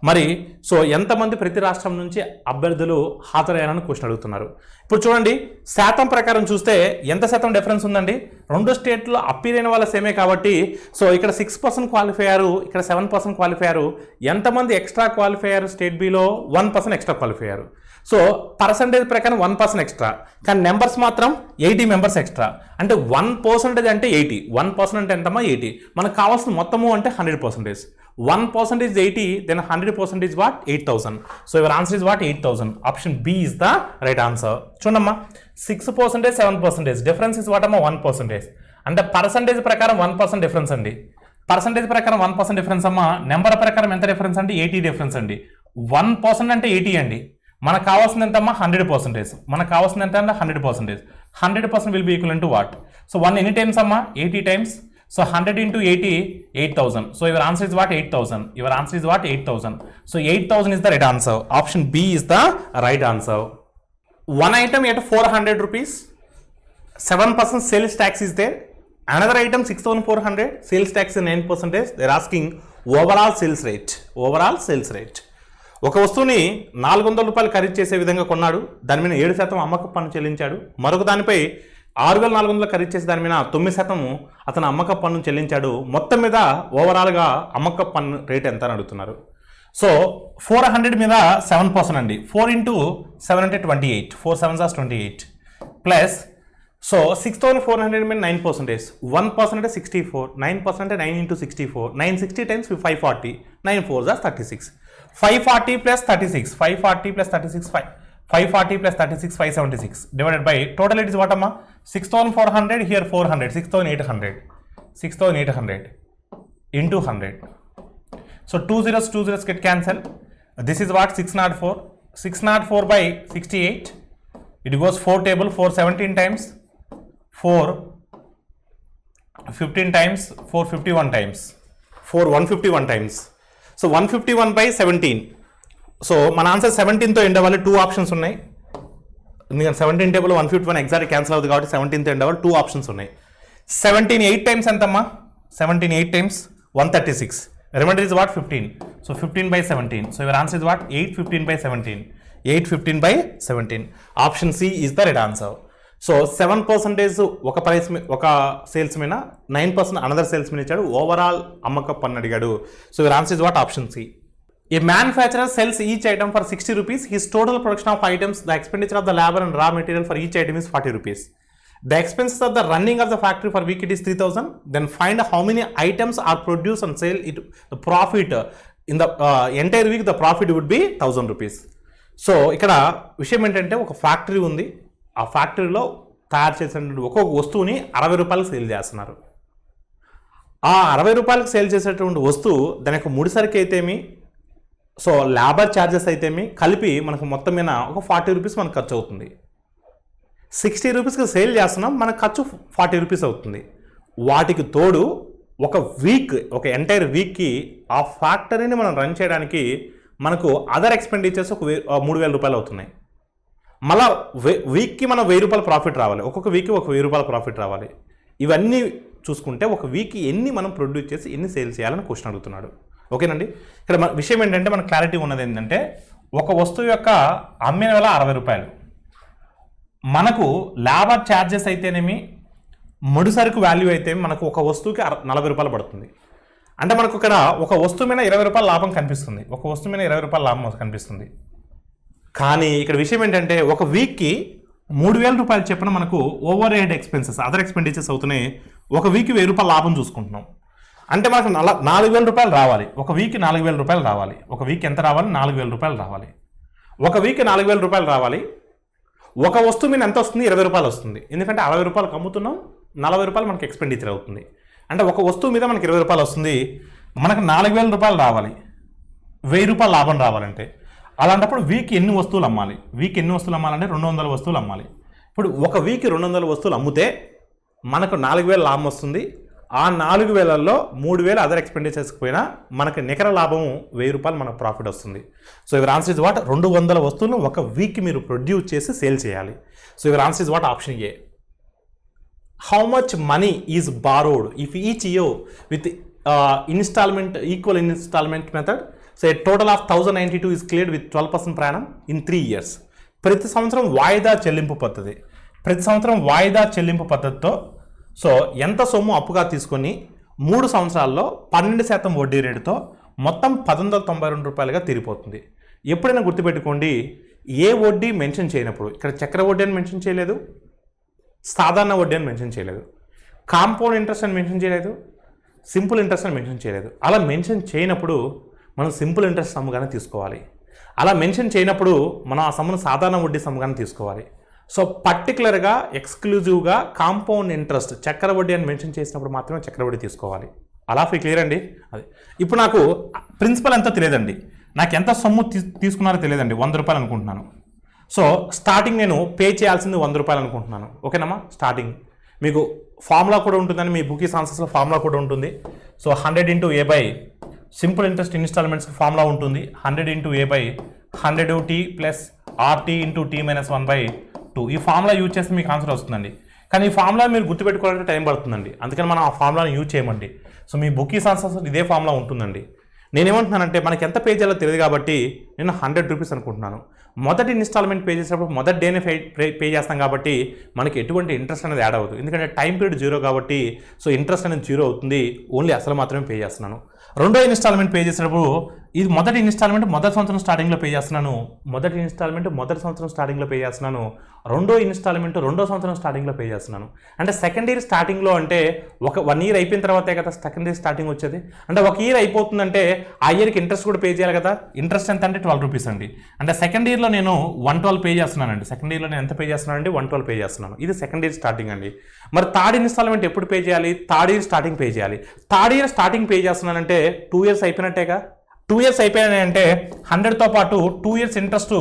మరి సో ఎంతమంది ప్రతి రాష్ట్రం నుంచి అభ్యర్థులు హాజరయ్యారని క్వశ్చన్ అడుగుతున్నారు. ఇప్పుడు చూడండి, శాతం ప్రకారం చూస్తే ఎంత శాతం డిఫరెన్స్ ఉందండి? 2 స్టేట్లో అప్పీర్ అయిన వాళ్ళ సేమే కాబట్టి సో ఇక్కడ 6% క్వాలిఫై అయ్యారు, ఇక్కడ 7% క్వాలిఫై అయ్యారు. ఎంతమంది ఎక్స్ట్రా క్వాలిఫై అయ్యారు? స్టేట్ బిలో 1% ఎక్స్ట్రా క్వాలిఫై అయ్యారు. సో పర్సంటేజ్ ప్రకారం 1% ఎక్స్ట్రా, కానీ నెంబర్స్ మాత్రం 80 మెంబర్స్ ఎక్స్ట్రా. అంటే 1% అంటే 80. 1% అంటే ఎంతమ్మా? 80. మనకు కావాల్సిన మొత్తము అంటే 100%. 1% is 80, then 100% is what? 8,000. So your answer is what? 8,000. Option B is the right answer. చూడమ్మా, 6% 7%. Difference is what అమ్మా? 1%. అంటే పర్సంటేజ్ ప్రకారం 1% డిఫరెన్స్ అండి. పర్సంటేజ్ ప్రకారం 1% డిఫరెన్స్ అమ్మా. నెంబర్ ప్రకారం ఎంత డిఫరెన్స్ అండి? 80 డిఫరెన్స్ అండి. 1% అంటే 80 అండి. మనకు కావాల్సింది ఎంతమ్మా? 100%. మనకు కావాల్సింది ఎంత అంటే 100%. 100% will be equivalent to what? So 1 ఎన్ని టైమ్స్ అమ్మా? 80 times. So 100 into 80, 8,000. So your answer is what? 8,000. Your answer is what? 8,000. So 8,000 is the right answer. Option B is the right answer. One item at 400 rupees, 7% sales tax is there. Another item 6,400, sales tax is 9%. They're asking overall sales rate. Overall sales rate. ఒక వస్తువుని 400 రూపాయలు ఖరీదు చేసే విధంగా కొన్నాడు, దాని మీద 7% అమ్మకపు పన్ను చెల్లించాడు. మరొక దానిపై 6400 ఖరీదు చేసి దాని మీద 9% అతను అమ్మకపు పన్ను చెల్లించాడు. మొత్తం మీద ఓవరాల్గా అమ్మకపు పన్ను రేట్ ఎంత అని అడుగుతున్నారు. సో 400 మీద 7% అండి. 4 into 7 అంటే 28, 4 7s are 28 ప్లస్ సో 6400 మీద 9%, 1% అంటే 64, 9% అంటే 9 into 64, 960 times 540, 9 4s are 36, 540 plus 36, 540 plus 36, 540 plus 36, 576 divided by total it is what amma 6400 here 400, 6800 into 100. So 2 zeros get cancelled. This is what 604 by 68. It goes 4 table, 4 17 times, 4 15 times, 4 51 times, 4 151 times. So 151 by 17. So మన answer 17తో end అవ్వాలి. 2 options ఉన్నాయి. ఎందుకంటే 17 table 151 exact cancel అవుతుంది కాబట్టి 17తో end అవ్వాలి. 2 options ఉన్నాయి. 17 8 times ఎంతమ్మా? 17 8 times 136. Remainder is what? 15. So 15 by 17. So your answer is what? 815 by 17. 815 by 17. Option C is the right answer. So 7% ఒక సేల్స్ మీద, 9% అనదర్ సేల్స్ మీద ఇచ్చాడు. ఓవరాల్ అమ్మకపు పన్ను అడిగాడు. So your answer is what? Option C. A manufacturer sells each item for 60 rupees. His total production of items, the expenditure of the labor and raw material for each item is 40 rupees. The expenses of the running of the factory for week it is 3000. Then find how many items are produced and sale. The profit in the entire week the profit would be 1000 rupees. So ఇక్కడ విషయం ఏంటంటే ఒక factory ఉంది. ఆ ఫ్యాక్టరీలో తయారు చేసిన ఒక్కొక్క వస్తువుని 60 రూపాయలకు సేల్ చేస్తున్నారు. ఆ 60 రూపాయలకు సేల్ చేసేటువంటి వస్తువు దాని యొక్క ముడిసరికి అయితేమి, సో లేబర్ ఛార్జెస్ అయితేమి కలిపి మనకు మొత్తం మీద ఒక 40 రూపీస్ మనకు ఖర్చు అవుతుంది. 60 రూపీస్కి సేల్ చేస్తున్నాం, మనకు ఖర్చు 40 రూపీస్ అవుతుంది. వాటికి తోడు ఒక వీక్, ఒక ఎంటైర్ వీక్కి ఆ ఫ్యాక్టరీని మనం రన్ చేయడానికి మనకు అదర్ ఎక్స్పెండిచర్స్ ఒక 3000 రూపాయలు అవుతున్నాయి. మళ్ళా వీక్కి మనం 1000 రూపాయల ప్రాఫిట్ రావాలి. ఒక్కొక్క వీక్కి ఒక 1000 రూపాయల ప్రాఫిట్ రావాలి. ఇవన్నీ చూసుకుంటే ఒక వీక్కి ఎన్ని మనం ప్రొడ్యూస్ చేసి ఎన్ని సేల్ చేయాలని క్వశ్చన్ అడుగుతున్నాడు. ఓకేనండి. ఇక్కడ విషయం ఏంటంటే మనకు క్లారిటీ ఉన్నది ఏంటంటే ఒక వస్తువు యొక్క అమ్మిన వేల 60 రూపాయలు, మనకు లేబర్ ఛార్జెస్ అయితేనేమి ముడిసరుకు వాల్యూ అయితే మనకు ఒక వస్తువుకి 40 రూపాయలు పడుతుంది. అంటే మనకు ఇక్కడ ఒక వస్తువు మీద 20 రూపాయల లాభం కనిపిస్తుంది, ఒక వస్తువు మీద 20 రూపాయల లాభం కనిపిస్తుంది. కానీ ఇక్కడ విషయం ఏంటంటే ఒక వీక్కి 3000 రూపాయలు చెప్పిన మనకు over head expenses, other expenditures అవుతున్నాయి. ఒక వీక్కి 1000 రూపాయల లాభం చూసుకుంటున్నాం. అంటే మనకు 4000 రూపాయలు రావాలి. ఒక వీక్కి 4000 రూపాయలు రావాలి. ఒక వీక్ ఎంత రావాలి? 4000 రూపాయలు రావాలి. ఒక వీక్కి 4000 రూపాయలు రావాలి. ఒక వస్తువు మీద ఎంత వస్తుంది? 20 రూపాయలు వస్తుంది. ఎందుకంటే 60 రూపాయలకు అమ్ముతున్నాం, 40 రూపాయలు మనకి ఎక్స్పెండిచర్ అవుతుంది. అంటే ఒక వస్తువు మీద మనకి 20 రూపాయలు వస్తుంది, మనకు 4000 రూపాయలు రావాలి. 1000 రూపాయలు లాభం రావాలంటే అలాంటప్పుడు వీక్ ఎన్ని వస్తువులు అమ్మాలి? వీక్ ఎన్ని వస్తువులు అమ్మాలంటే 200 వస్తువులు అమ్మాలి. ఇప్పుడు ఒక వీక్ 200 వస్తువులు అమ్మితే మనకు 4000 లాభం వస్తుంది. ఆ 4000లో 3000 అదర్ ఎక్స్పెండిచర్స్కి పోయినా మనకి నికర లాభం 1000 రూపాయలు మనకు ప్రాఫిట్ వస్తుంది. So your answer is what? 200 వస్తువులను ఒక వీక్ మీరు ప్రొడ్యూస్ చేసి సేల్ చేయాలి. So your answer is what? Option A. How much money is borrowed if each year with equal installment method? So a total of 1092 is cleared with 12% per annum in 3 years. ప్రతి సంవత్సరం వాయిదా చెల్లింపు పద్ధతి, ప్రతి సంవత్సరం వాయిదా చెల్లింపు పద్ధతితో సో ఎంత సొమ్ము అప్పుగా తీసుకొని 3 సంవత్సరాల్లో 12% వడ్డీ రేటుతో మొత్తం 1192 రూపాయలుగా తీరిపోతుంది. ఎప్పుడైనా గుర్తుపెట్టుకోండి, ఏ వడ్డీ మెన్షన్ చేయనప్పుడు, ఇక్కడ చక్ర వడ్డీ అని మెన్షన్ చేయలేదు, సాధారణ వడ్డీ అని మెన్షన్ చేయలేదు, కాంపౌండ్ ఇంట్రెస్ట్ అని మెన్షన్ చేయలేదు, సింపుల్ ఇంట్రెస్ట్ అని మెన్షన్ చేయలేదు. అలా మెన్షన్ చేయనప్పుడు మనం సింపుల్ ఇంట్రెస్ట్ సమ్ముగానే తీసుకోవాలి. అలా మెన్షన్ చేయనప్పుడు మనం ఆ సమ్మును సాధారణ వడ్డీ సమ్ముగానే తీసుకోవాలి. సో పర్టికులర్గా ఎక్స్క్లూజివ్గా కాంపౌండ్ ఇంట్రెస్ట్ చక్ర వడ్డీ అని మెన్షన్ చేసినప్పుడు మాత్రమే చక్ర వడ్డీ తీసుకోవాలి. అలా క్లియర్ అండి. అది ఇప్పుడు నాకు ప్రిన్సిపల్ ఎంతో తెలియదండి, నాకు ఎంత సొమ్ము తీసుకున్నారో తెలియదండి, 100 రూపాయలు అనుకుంటున్నాను. సో స్టార్టింగ్ నేను పే చేయాల్సింది 100 రూపాయలు అనుకుంటున్నాను. ఓకేనమ్మా. స్టార్టింగ్ మీకు ఫార్ములా కూడా ఉంటుందని మీ బుకీస్ ఆన్సర్స్లో ఫార్ములా కూడా ఉంటుంది. So 100 into A by simple interest ఇన్స్టాల్మెంట్స్కి ఫార్ములా ఉంటుంది. 100 into A by 100t plus RT into T - 1/2. ఈ ఫార్ములా యూజ్ చేస్తే మీకు ఆన్సర్ వస్తుందండి. కానీ ఈ ఫార్ములా మీరు గుర్తుపెట్టుకోవాలంటే టైం పడుతుందండి. అందుకని మనం ఆ ఫార్ములాని యూజ్ చేయమండి. సో మీ బుకీస్ ఆన్సర్స్ ఇదే ఫార్ములా ఉంటుందండి. నేనేమంటున్నానంటే మనకి ఎంత పే చేయాలో తెలియదు కాబట్టి నేను 100 రూపీస్ అనుకుంటున్నాను. మొదటి ఇన్స్టాల్మెంట్ పే చేసేటప్పుడు మొదటి డేనే పే చేస్తాం కాబట్టి మనకి ఎటువంటి ఇంట్రెస్ట్ అనేది యాడ్ అవ్వదు. ఎందుకంటే టైం పీరియడ్ 0 కాబట్టి సో ఇంట్రెస్ట్ అనేది 0 అవుతుంది. ఓన్లీ అసలు మాత్రమే పే చేస్తున్నాను. రెండో ఇన్స్టాల్మెంట్ పే చేసేటప్పుడు ఇది మొదటి ఇన్స్టాల్మెంట్ మొదటి సంవత్సరం స్టార్టింగ్లో పే చేస్తున్నాను. మొదటి ఇన్స్టాల్మెంట్ మొదటి సంవత్సరం స్టార్టింగ్లో పే చేస్తున్నాను. రెండో ఇన్స్టాల్మెంట్ రెండో సంవత్సరం స్టార్టింగ్లో పే చేస్తున్నాను. అంటే సెకండ్ ఇయర్ స్టార్టింగ్లో అంటే 1 ఇయర్ అయిపోయిన తర్వాతే కదా సెకండ్ ఇయర్ స్టార్టింగ్ వచ్చేది. అంటే 1 ఇయర్ అయిపోతుందంటే ఆ ఇయర్కి ఇంట్రెస్ట్ కూడా పే చేయాలి కదా. ఇంట్రెస్ట్ ఎంత అంటే 12 రూపీస్ అండి. అంటే సెకండ్ ఇయర్లో నేను 112 పే చేస్తున్నానండి. సెకండ్ ఇయర్లో నేను ఎంత పే చేస్తున్నానండి 112 పే చేస్తున్నాను. ఇది సెకండ్ ఇయర్ స్టార్టింగ్ అండి. మరి థర్డ్ ఇన్స్టాల్మెంట్ ఎప్పుడు పే చేయాలి? థర్డ్ ఇయర్ స్టార్టింగ్ పే చేయాలి. థర్డ్ ఇయర్ స్టార్టింగ్ పే చేస్తున్నానంటే 2 ఇయర్స్ అయిపోయినట్టేగా. 2 ఇయర్స్ అయిపోయాయంటే 100తో పాటు 2 years interest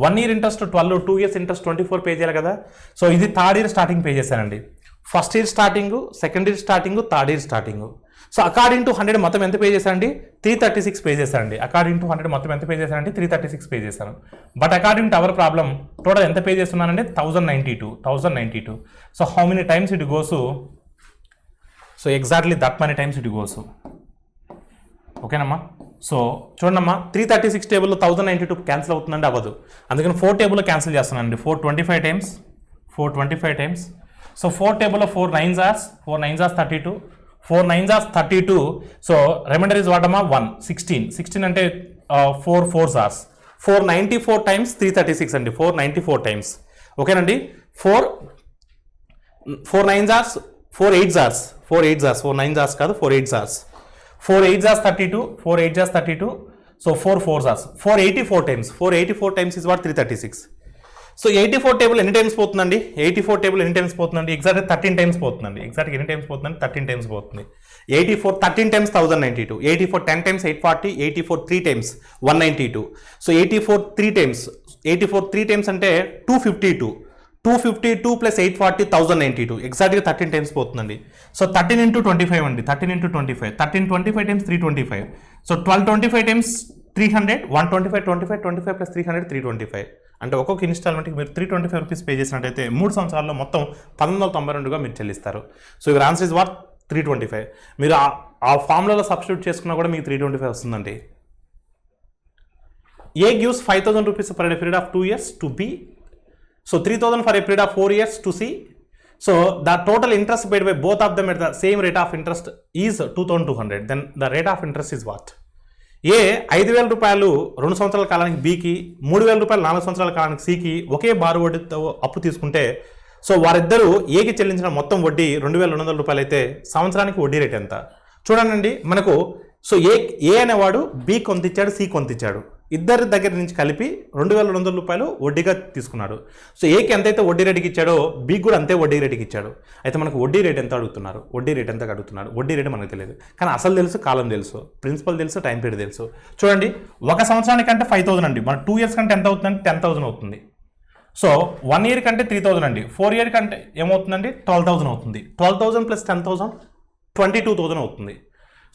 1 year interest 12, 2 years interest 24 pay చేయాలి కదా. సో ఇది థర్డ్ ఇయర్ స్టార్టింగ్ పే చేశానండి. First year starting, second year starting, third year starting. So according to 100 మొత్తం ఎంత pay చేశానండి? 336 pay చేశానండి. అకార్డింగ్ టు 100 మొత్తం ఎంత పే చేశానండి? 336 పే చేశాను. But according to our problem total ఎంత పే చేస్తున్నానంటే 1092. So how many times it goes? So exactly that money times it goes. ఓకేనమ్మా. సో చూడమ్మా 336 టేబుల్లో 1092 క్యాన్సిల్ అవుతుందండి, అవ్వదు. అందుకని 4 టేబుల్లో క్యాన్సిల్ చేస్తున్నానండి. 425 టైమ్స్. సో 4 టేబుల్లో 4 9s are 32. 4 9s are 32. So remainder is what అమ్మా 1 16 అంటే 4 4s are 494 టైమ్స్ 336 అండి. 494 టైమ్స్. ఓకేనండి. 4 9s are 4 8s are 4 9s are కాదు 4 8s are 4 8s are 32. So 4 4s are 484 times. 484 times is what 336. So 84 table ఎన్ని times పోతుందండి? 84 table ఎన్ని times పోతుందండి? ఎగ్జాక్ట్గా 13 టైమ్స్ పోతుందండి. ఎగ్జాక్ట్గా ఎన్ని టైమ్స్ పోతుందండి? 13 టైమ్స్ పోతుంది. 84 13 times 1092. 84 10 times 840. 84 3 times 192. So 84 3 times 84 3 times అంటే 252. 252 ప్లస్ 840 1092. ఎగ్జాక్ట్గా 13 టైమ్స్ పోతుందండి. సో 13 into 25 అండి. 13 into 25. 1325 times 325. So 1225 times 300. 125 25 plus 300 325. అంటే ఒక్కొక్క ఇన్స్టాల్మెంట్కి మీరు 325 రూపీస్ పే చేసినట్టయితే 3 సంవత్సరాల్లో మొత్తం 1992గా మీరు చెల్లిస్తారు. So your answer is what 325. మీరు ఆ ఫార్ములాలో సబ్స్టిట్యూట్ చేసుకున్నా కూడా మీకు 325 వస్తుందండి. A gives 5000 rupees for a period of 2 years to B. So 3000 for a period of 4 years to C. So the total interest paid by both of them at the same rate of interest is 2200. Then the rate of interest is what? A 5000 రూపాయలు 2 సంవత్సరాల కాలానికి Bకి, 3000 రూపాయలు 4 సంవత్సరాల కాలానికి Cకి ఒకే బారు వడ్డీతో అప్పు తీసుకుంటే so వారిద్దరూ Aకి చెల్లించిన మొత్తం వడ్డీ 2200 రూపాయలు అయితే సంవత్సరానికి వడ్డీ రేట్ ఎంత? చూడండి మనకు సో ఏ అనేవాడు B కొంత ఇచ్చాడు, C కొంత ఇచ్చాడు. ఇద్దరి దగ్గర నుంచి కలిపి 2200 రూపాయలు వడ్డీగా తీసుకున్నాడు. సో ఏకి ఎంతైతే వడ్డీ రేటుకి ఇచ్చాడో బీకి కూడా అంతే వడ్డీ రేటుకి ఇచ్చాడు. అయితే మనకు వడ్డీ రేట్ ఎంత అడుగుతున్నారు? వడ్డీ రేట్ ఎంత అడుగుతున్నారు? వడ్డీ రేటు మనకు తెలియదు, కానీ అసలు తెలుసు, కాలం తెలుసు, ప్రిన్సిపల్ తెలుసు, టైం పీరియడ్ తెలుసు. చూడండి 1 సంవత్సరానికి అంటే 5000 అండి. మన 2 ఇయర్స్ కంటే ఎంత అవుతుందంటే 10,000 అవుతుంది. సో 1 ఇయర్ కంటే 3000 అండి. 4 ఇయర్ కంటే ఏమవుతుందండి 12,000 అవుతుంది. 12,000 ప్లస్ 10,000 22,000 అవుతుంది.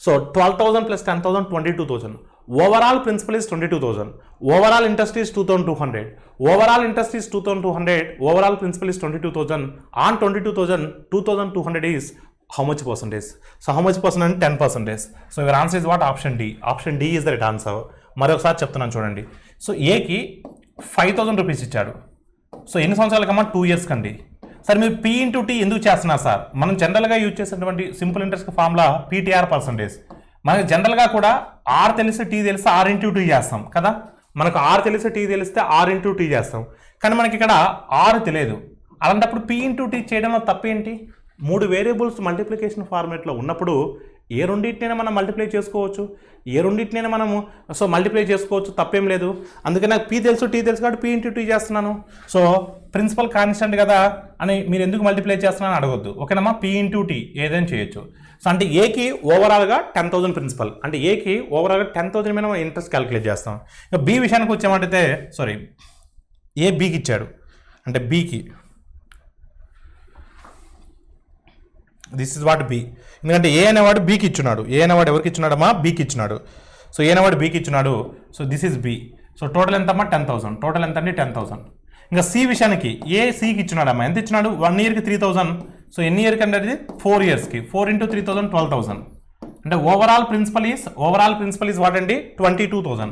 So 12,000 plus 10,000 22,000. Overall principal is 22,000. Overall interest is 2,200. Overall interest is 2,200. Overall principal is 22,000. On 22,000, 2,200 is how much percentage? So how much percent? 10%. So your answer is what? Option D. Option D is the right answer. మరొకసారి చెప్తున్నాను చూడండి. So ఏకి 5,000 rupees ఇచ్చాడు. So ఎన్ని సంవత్సరాలకమ్మా? 2 years కండి. Sir మీరు P into T ఎందుకు చేస్తున్నారు సార్? మనం జనరల్గా యూజ్ చేసేటువంటి simple interest formula PTR percentage. మనకి జనరల్గా కూడా R తెలిస్తే T తెలిస్తే R ఇంటూ T చేస్తాం కదా. మనకు R తెలిస్తే T తెలిస్తే R ఇంటూ T చేస్తాం. కానీ మనకి ఇక్కడ R తెలియదు. అలాంటప్పుడు P ఇంటూ T చేయడంలో తప్పేంటి? 3 వేరియబుల్స్ మల్టిప్లికేషన్ ఫార్మేట్లో ఉన్నప్పుడు ఏ రెండింటినైనా మనం మల్టిప్లై చేసుకోవచ్చు, ఏ రెండింటినైనా మనము సో మల్టిప్లై చేసుకోవచ్చు, తప్పేం లేదు. అందుకే నాకు P తెలుసు, T తెలుసు కాబట్టి P ఇంటూ T చేస్తున్నాను. సో ప్రిన్సిపల్ కాన్స్టెంట్ కదా అని మీరు ఎందుకు మల్టిప్లై చేస్తున్నాను అడగొద్దు. ఓకేనమ్మా, P ఇంటూ T ఏదైనా చేయొచ్చు. సో అంటే ఏకి ఓవరాల్గా 10,000 ప్రిన్సిపల్, అంటే ఏకి ఓవరాల్గా 10,000 మీద ఇంట్రెస్ట్ క్యాలిక్యులేట్ చేస్తాం. ఇక బి విషయానికి వచ్చామంటే సారీ ఏ బీకి ఇచ్చాడు, అంటే బీకి దిస్ ఇస్ వాట్ బి. ఎందుకంటే ఏ అనేవాడు బీకి ఇచ్చున్నాడు. ఏ అనేవాడు ఎవరికి ఇచ్చున్నాడమ్మా? బీకి ఇచ్చున్నాడు. సో ఏ అనేవాడు బీకి ఇచ్చున్నాడు. So this is B. So total ఎంతమ్మా? 10,000. టోటల్ ఎంత అండి? 10,000. ఇంకా సి విషయానికి ఏ సికి ఇచ్చున్నాడమ్మా. ఎంత ఇచ్చినాడు? 1 ఇయర్కి 3,000. సో ఎన్ని ఇయర్కి అంటే అది 4 ఇయర్స్కి. 4 ఇంటూ 3,000 12,000. అంటే ఓవరాల్ ప్రిన్సిపల్ ఈస్ వాట్ అండి 22,000.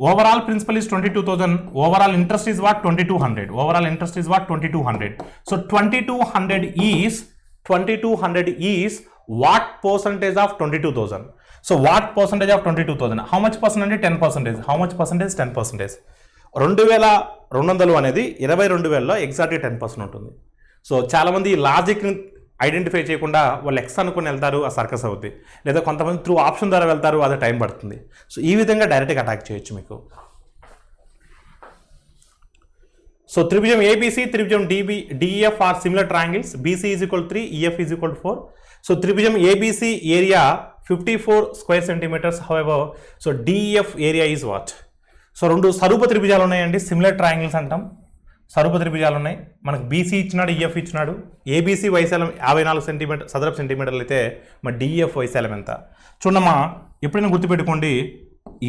Overall principal is 22,000. Overall interest is what 2,200. Overall interest is what 2,200. So 2,200 is what percentage of 22,000. So what percentage of 22,000 how much percent అంటే 10%. How much percentage 10%. 2,200 అనేది 22,000లో exactly 10% ఉంటుంది. So చాలామంది ఈ లాజిక్ని identify చేయకుండా వాళ్ళు X అనుకుని వెళ్తారు, ఆ సర్కస్ అవుతుంది. లేదా కొంతమంది త్రూ ఆప్షన్ ద్వారా వెళ్తారు, అది టైం పడుతుంది. సో ఈ విధంగా డైరెక్ట్గా అటాక్ చేయొచ్చు మీకు. సో త్రిభుజం ఏబిసి, త్రిభుజం DF are similar triangles. BC is equal 3, EF is equal 4. So త్రిభుజం ABC area 54 square centimetres. However so DF area is what? So రెండు స్వరూప త్రిభుజాలు ఉన్నాయండి, సిమిలర్ ట్రయాంగిల్స్ అంటాం. స్వరూప త్రిభుజాలు ఉన్నాయి. మనకు బీసీ ఇచ్చినాడు, ఈఎఫ్ ఇచ్చినాడు. ఏబీసీ వైశాల్యం 54 చదరపు సెంటీమీటర్లు అయితే మరి డిఎఫ్ వైశాల్యం ఎంత? చూడమ్మా, ఎప్పుడైనా గుర్తుపెట్టుకోండి,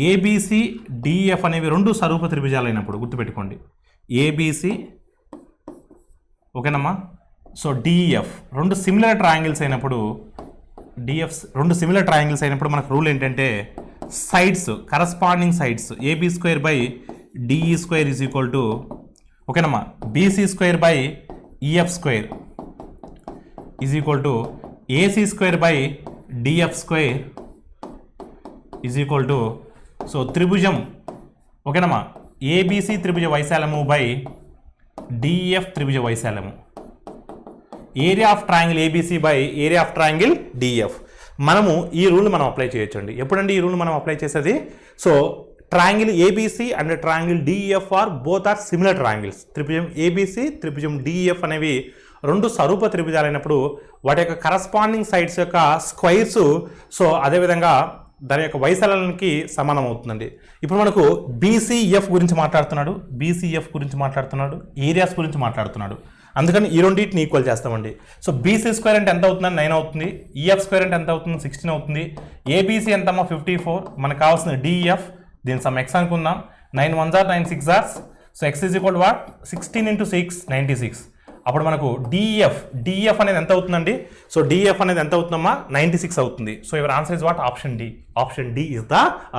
ఏబీసీ డిఎఫ్ అనేవి రెండు స్వరూప త్రిభుజాలు అయినప్పుడు గుర్తుపెట్టుకోండి. ఏబీసీ ఓకేనమ్మా. సో డిఎఫ్ రెండు సిమిలర్ ట్రయాంగిల్స్ అయినప్పుడు, డిఎఫ్ రెండు సిమిలర్ ట్రయాంగిల్స్ అయినప్పుడు మనకు రూల్ ఏంటంటే sides, corresponding sides AB square by DE square is equal to ఓకేనమ్మా BC square by EF square is equal to AC square by DF square is equal to so త్రిభుజం ఓకేనమ్మా ABC త్రిభుజ వైశాల్యము by DF త్రిభుజ వైశాల్యము. Area of triangle ABC by area of triangle DF. మనము ఈ rule మనం అప్లై చేయొచ్చండి. ఎప్పుడండి ఈ రూల్ మనం అప్లై చేసేది? So triangle ABC and triangle DF are both are similar triangles. త్రిభుజం ఏబీసీ, త్రిభుజం డిఎఫ్ అనేవి రెండు స్వరూప త్రిభుజాలైనప్పుడు వాటి యొక్క కరస్పాండింగ్ సైడ్స్ యొక్క స్క్వైర్స్ సో అదేవిధంగా దాని యొక్క వైశాల్యానికి సమానం అవుతుందండి. ఇప్పుడు మనకు బీసీఎఫ్ గురించి మాట్లాడుతున్నాడు, బీసీఎఫ్ గురించి మాట్లాడుతున్నాడు, ఏరియాస్ గురించి మాట్లాడుతున్నాడు. అందుకని ఈ రెండింటిని ఈక్వల్ చేస్తామండి. సో బీసీ స్క్వేర్ అంటే ఎంత అవుతుందని 9 అవుతుంది, ఈఎఫ్ స్క్వేర్ అంటే ఎంత అవుతుంది 16 అవుతుంది, ఏబీసీ ఎంతమ్మా 54, మనకు కావాల్సిన డిఎఫ్ దీని సమ్ ఎక్స్ అనుకుందాం. 9 1s are 9 6s are so X is equal what 16 × 6 96. అప్పుడు మనకు డిఎఫ్ అనేది ఎంత అవుతుందండి? సో డిఎఫ్ అనేది ఎంత అవుతుందమ్మా 96 అవుతుంది. So your answer is what? Option D. Option D is the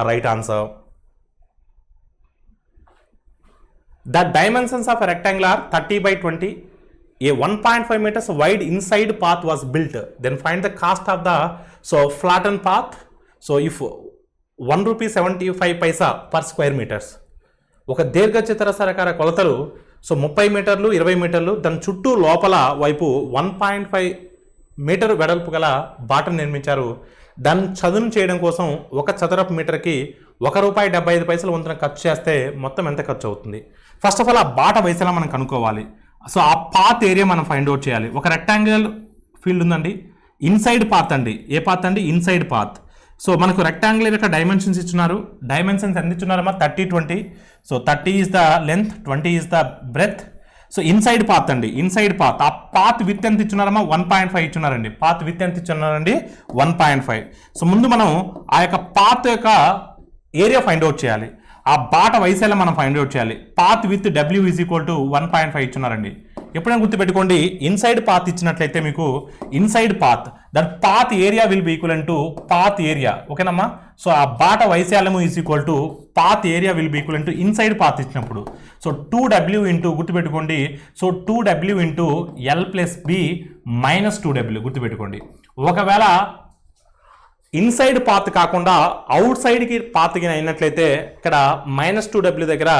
right answer. The dimensions of a rectangle are 30 by 20. A 1.5 meters wide inside path was built. Then find the cost of the flattened path. So if 1 rupee 75 paisa per square meters. ఒక దీర్ఘచతురస్రాకార కొలతలు so 30 మీటర్లు 20 మీటర్లు దాని చుట్టూ లోపల వైపు 1.5 metre వెడల్పు గల బాటను నిర్మించారు. దాన్ని చదును చేయడం కోసం ఒక చదరపు మీటర్కి ₹1.75 వంతున ఖర్చు చేస్తే మొత్తం ఎంత ఖర్చు అవుతుంది? ఫస్ట్ ఆఫ్ ఆల్ ఆ బాట వైశాల్యం మనం కనుక్కోవాలి. సో ఆ పాత్ ఏరియా మనం ఫైండ్ అవుట్ చేయాలి. ఒక రెక్టాంగిల్ ఫీల్డ్ ఉందండి, ఇన్సైడ్ పాత్ అండి. ఏ పాత్ అండి? Inside path. సో మనకు రెక్టాంగిల్ యొక్క డైమెన్షన్స్ ఇచ్చున్నారు. డైమెన్షన్స్ ఎంత ఇచ్చున్నారమ్మా 30 20. So 30 is the length, 20 is the breadth. So inside path అండి, ఇన్సైడ్ పాత్. ఆ పాత్ విత్ ఎంత ఇచ్చున్నారమ్మా 1.5 ఇచ్చున్నారండి. పాత్ విత్ ఎంత ఇచ్చున్నారండి 1.5. సో ముందు మనం ఆ యొక్క పాత్ యొక్క ఏరియా ఫైండ్ అవుట్ చేయాలి. ఆ బాట వైశాల్యం మనం ఫైండ్ అవుట్ చేయాలి. Path with W is equal to 1.5 ఇచ్చున్నారండి. ఎప్పుడైనా గుర్తుపెట్టుకోండి, ఇన్సైడ్ పాత్ ఇచ్చినట్లయితే మీకు inside path that path area will be equal to path area. ఓకేనమ్మా. సో ఆ బాట వైశాల్యము is equal to path area will be equal to inside path ఇచ్చినప్పుడు. సో 2W ఇంటూ గుర్తుపెట్టుకోండి. So 2W into L plus B minus 2W గుర్తుపెట్టుకోండి. ఒకవేళ inside path కాకుండా out సైడ్కి పాత్కి అయినట్లయితే ఇక్కడ -2W దగ్గర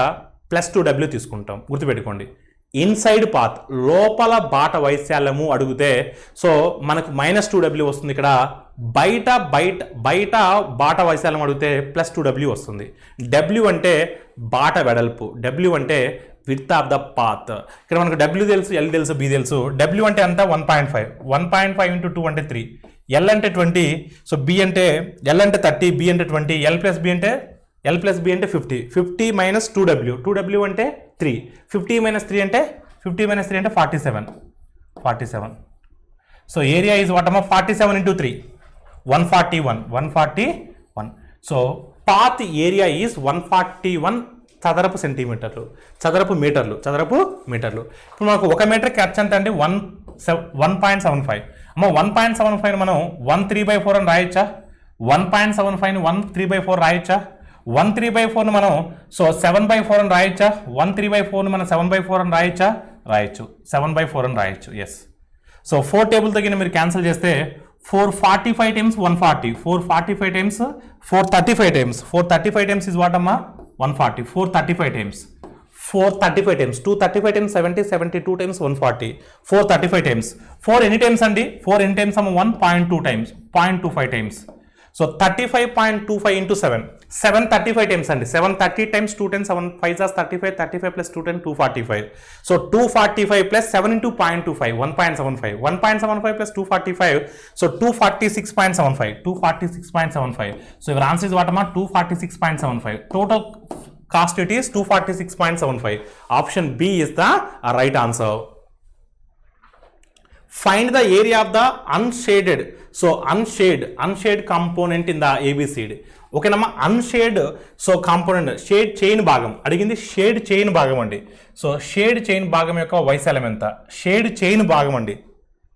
+2W తీసుకుంటాం. గుర్తుపెట్టుకోండి. ఇన్సైడ్ పాత్ లోపల బాట వైశాల్యము అడిగితే సో మనకు -2W వస్తుంది. ఇక్కడ బయట బాట వైశాల్యం అడిగితే +2W వస్తుంది. W అంటే బాట వెడల్పు, W అంటే విడ్త్ ఆఫ్ ద పాత్. ఇక్కడ మనకు W తెలుసు, L తెలుసు, B తెలుసు. W అంటే అంతా 1.5, 1.5 × 2 అంటే 3, L అంటే 20, సో B అంటే L అంటే 30, B అంటే 20, L ప్లస్ B అంటే 50, 50 మైనస్ 2W, 2W అంటే 3, 50 మైనస్ 3 అంటే 47. సో ఏరియా ఈజ్ వాట్ అమ్మా 47 × 3 141. సో పాత్ ఏరియా ఈజ్ 141 చదరపు సెంటీమీటర్లు, చదరపు మీటర్లు. ఇప్పుడు మనకు 1 మీటర్ ఖర్చు ఎంత అండి 1.75. అమ్మ 1.75 మనం 1/3/4 అని రాయొచ్చా? 1.75ని 1 3/4 రాయొచ్చా? 1 3/4ని మనం సో 7/4 అని రాయొచ్చా? 1 3/4ని మనం 7/4 అని రాయొచ్చా? రాయొచ్చు. 7/4 అని రాయొచ్చు. ఎస్. సో 4 టేబుల్ తగిన మీరు క్యాన్సిల్ చేస్తే 445 times 140, 445 times 435 times 435 times is what అమ్మా? 140. 435 times 435 times 235 times 70, 72 times 140, 435 times 4 ఎన్ని టైమ్స్ అండి? 4 ఎన్ని టైమ్స్ అమ్మ? 1.2 times 0.25 times. So 35.25 into 7, 735 times అండి. 730 times 2 10 7 5 35, 35 plus 2 10 245. So 245 plus 7 into 0.25 1.75, 1.75 plus 245, so 246.75, 246.75. So your answer is what అమ్మా? 246.75. Total cost it is 246.75. Option B is the right answer. Find the area of the unshaded. So unshade component in the ABCD. Okay నమ్మా, అన్షేడ్ so component shade chain భాగం అడిగింది. Shade chain భాగం అండి. So shade chain భాగం యొక్క వైశాల్యం ఎంత? Shade chain భాగం అండి.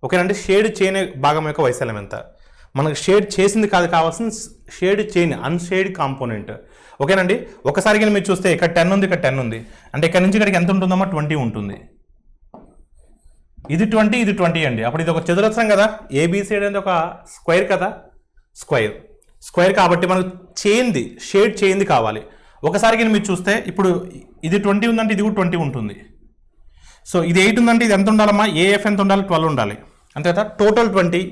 ఓకేనండి, షేడ్ చైన్ భాగం యొక్క వైశాల్యం ఎంత? మనకు షేడ్ చేసింది కాదు, కావాల్సిన షేడ్ చైన్ అన్షేడ్ కాంపోనెంట్. ఓకేనండి, ఒకసారి కానీ మీరు చూస్తే ఇక్కడ 10 ఉంది, ఇక్కడ 10 ఉంది, అంటే ఇక్కడ నుంచి ఇక్కడికి ఎంత ఉంటుందమ్మా? 20 ఉంటుంది. ఇది 20, ఇది 20 అండి. అప్పుడు ఇది ఒక చతురస్రం కదా, ఏబిసిడి అనేది ఒక స్క్వేర్ కదా, స్క్వేర్ కాబట్టి మనకు చైన్ది షేడ్ చైన్ది కావాలి. ఒకసారి కానీ మీరు చూస్తే ఇప్పుడు ఇది 20 ఉందంటే ఇది కూడా 20 ఉంటుంది. సో ఇది 8 ఉందంటే ఇది ఎంత ఉండాలమ్మా? ఏఎఫ్ ఎంత ఉండాలి? 12 ఉండాలి, అంతే కదా. టోటల్ 20,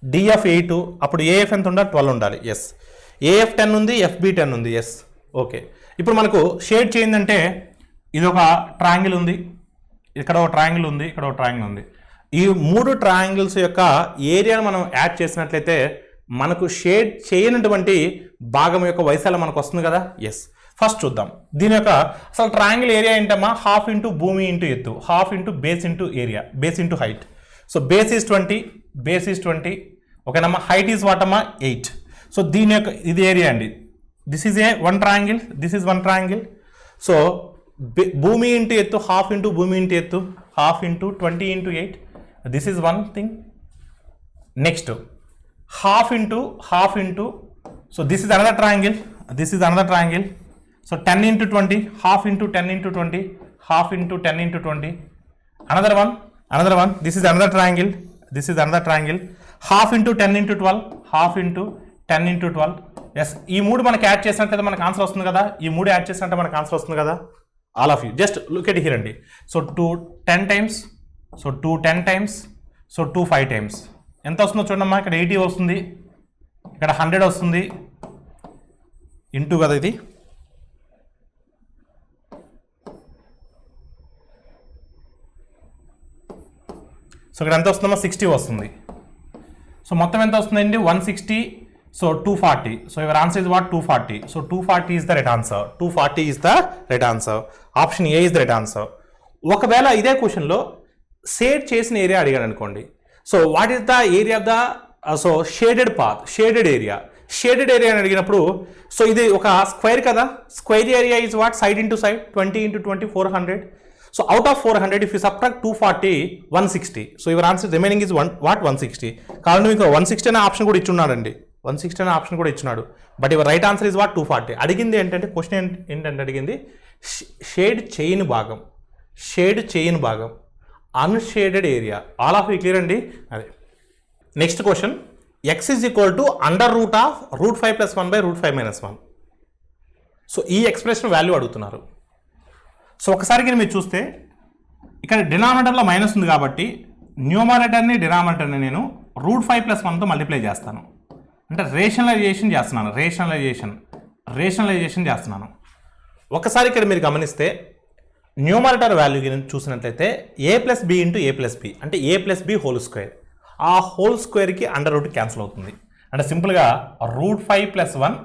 డిఎఫ్ 8, అప్పుడు ఏఎఫ్ ఎంత ఉండాలి? 12 ఉండాలి. ఎస్. ఏఎఫ్ 10 ఉంది, ఎఫ్బి 10 ఉంది. ఎస్. ఓకే, ఇప్పుడు మనకు షేడ్ చైన్ అంటే ఇది ఒక ట్రయాంగిల్ ఉంది, ఇక్కడ ఒక ట్రయాంగిల్ ఉంది, ఇక్కడ ఒక ట్రయాంగిల్ ఉంది. ఈ 3 ట్రయాంగిల్స్ యొక్క ఏరియాను మనం యాడ్ చేసినట్లయితే మనకు షేడ్ చేయనటువంటి భాగం యొక్క వైశాల్యం మనకు వస్తుంది కదా. ఎస్. ఫస్ట్ చూద్దాం దీని యొక్క అసలు ట్రయాంగిల్ ఏరియా ఏంటమ్మా? హాఫ్ ఇంటూ భూమి ఇంటూ ఎత్తు, half into base into area, base into height. So base is 20, base is 20. ఓకేనమ్మా, హైట్ ఈజ్ వాట్ అమ్మా? 8. సో దీని యొక్క ఇది ఏరియా అండి. This is one triangle, this is one triangle. So భూమి ఇంటూ ఎత్తు, హాఫ్ ఇంటూ భూమి ఇంటూ ఎత్తు, half into 20 into 8. This is one thing. Next half into so this is another triangle, this is another triangle. So 10 into 20, half into 10 into 20, half into 10 into 20. Another one, this is another triangle, this is another triangle. Half into 10 into 12, half into 10 into 12. Yes. ఈ 3 మనకి add చేసినట్లయితే మనకు answer వస్తుంది కదా. ఈ 3 add చేసినట్టే మనకు answer వస్తుంది కదా. All of you just look at here అండి. So 2 10 times, so 2 10 times, so 2 5 times. ఎంత వస్తుందో చూడమ్మా. ఇక్కడ 80 వస్తుంది, ఇక్కడ 100 వస్తుంది, ఇంటూ కదా ఇది. సో ఇక్కడ ఎంత వస్తుందమ్మా? 60 వస్తుంది. సో మొత్తం ఎంత వస్తుందండి? 160. So 240. So your answer is what? 240. So 240 is the right answer. 240 is the right answer. Option A is the right answer. ఒకవేళ ఇదే క్వశ్చన్లో షేడ్ చేసిన ఏరియా అడిగాడు అనుకోండి. So what is the area of the so shaded path, shaded area అని అడిగినప్పుడు so ఇది ఒక స్క్వేర్ కదా. Square area is what? Side into side, 20 into 20 400. So out of 400 if you subtract 240, 160. So your answer remaining is what? 160. కాబట్టి మీకు 160 అనే option కూడా ఇచ్చున్నాడండి, 160 అనే ఆప్షన్ కూడా ఇచ్చినాడు. But your right answer is what? 240. అడిగింది ఏంటంటే క్వశ్చన్ ఏంటంటే అడిగింది షేడ్ చైన్ భాగం, unshaded area. All of you clear అండి. అదే next question. X is equal to under root of √5 + 1/√5 - 1. So ఈ ఎక్స్ప్రెషన్ వాల్యూ అడుగుతున్నారు. సో ఒకసారి మీరు చూస్తే ఇక్కడ డినామినేటర్లో మైనస్ ఉంది కాబట్టి న్యూమరేటర్ని డినామినేటర్ని నేను √5 + 1తో మల్టిప్లై చేస్తాను. అంటే రేషనలైజేషన్ చేస్తున్నాను. ఒకసారి ఇక్కడ మీరు గమనిస్తే న్యూమరేటర్ వాల్యూ చూసినట్లయితే a + b into a + b అంటే a + b హోల్ స్క్వేర్. ఆ హోల్ స్క్వేర్కి అండర్ రూట్ క్యాన్సిల్ అవుతుంది. అంటే సింపుల్గా √5 + 1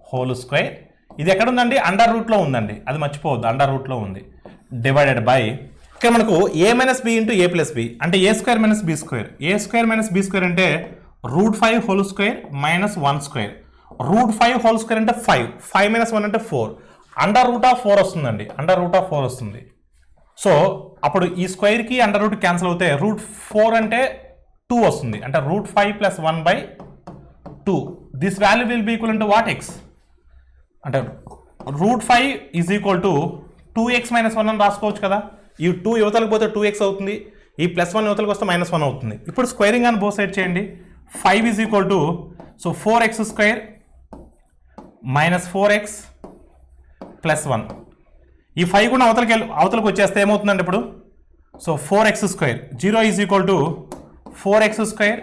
హోల్ స్క్వేర్. ఇది ఎక్కడ ఉందండి? అండర్ రూట్లో ఉందండి, అది మర్చిపోవద్దు, అండర్ రూట్లో ఉంది. డివైడెడ్ బై ఇక్కడ మనకు a - b into a + b అంటే a² - b². a² - b² అంటే √5 whole square - 1 square. √5 whole square అంటే 5, 5 - 1 అంటే 4. అండర్ రూట్ ఆఫ్ 4 వస్తుందండి, అండర్ రూట్ ఆఫ్ 4 వస్తుంది. సో అప్పుడు ఈ స్క్వేర్కి అండర్ రూట్ క్యాన్సిల్ అవుతే √4 అంటే 2 వస్తుంది. అంటే √5 + 1/2. This value will be equal to what X అంటే √5 ఈజ్ ఈక్వల్ టు 2x - 1 అని రాసుకోవచ్చు కదా. ఈ 2 యువతలకు పోతే 2x అవుతుంది, ఈ +1 యువతలకు వస్తే -1 అవుతుంది. ఇప్పుడు స్క్వేరింగ్ అని బోత్ సైడ్ చేయండి. 5 is equal to 4x² - 4x + 1. ఈ 5 కూడా అవతలకు వచ్చేస్తే ఏమవుతుందండి ఇప్పుడు 4x². 0 is equal to 4x²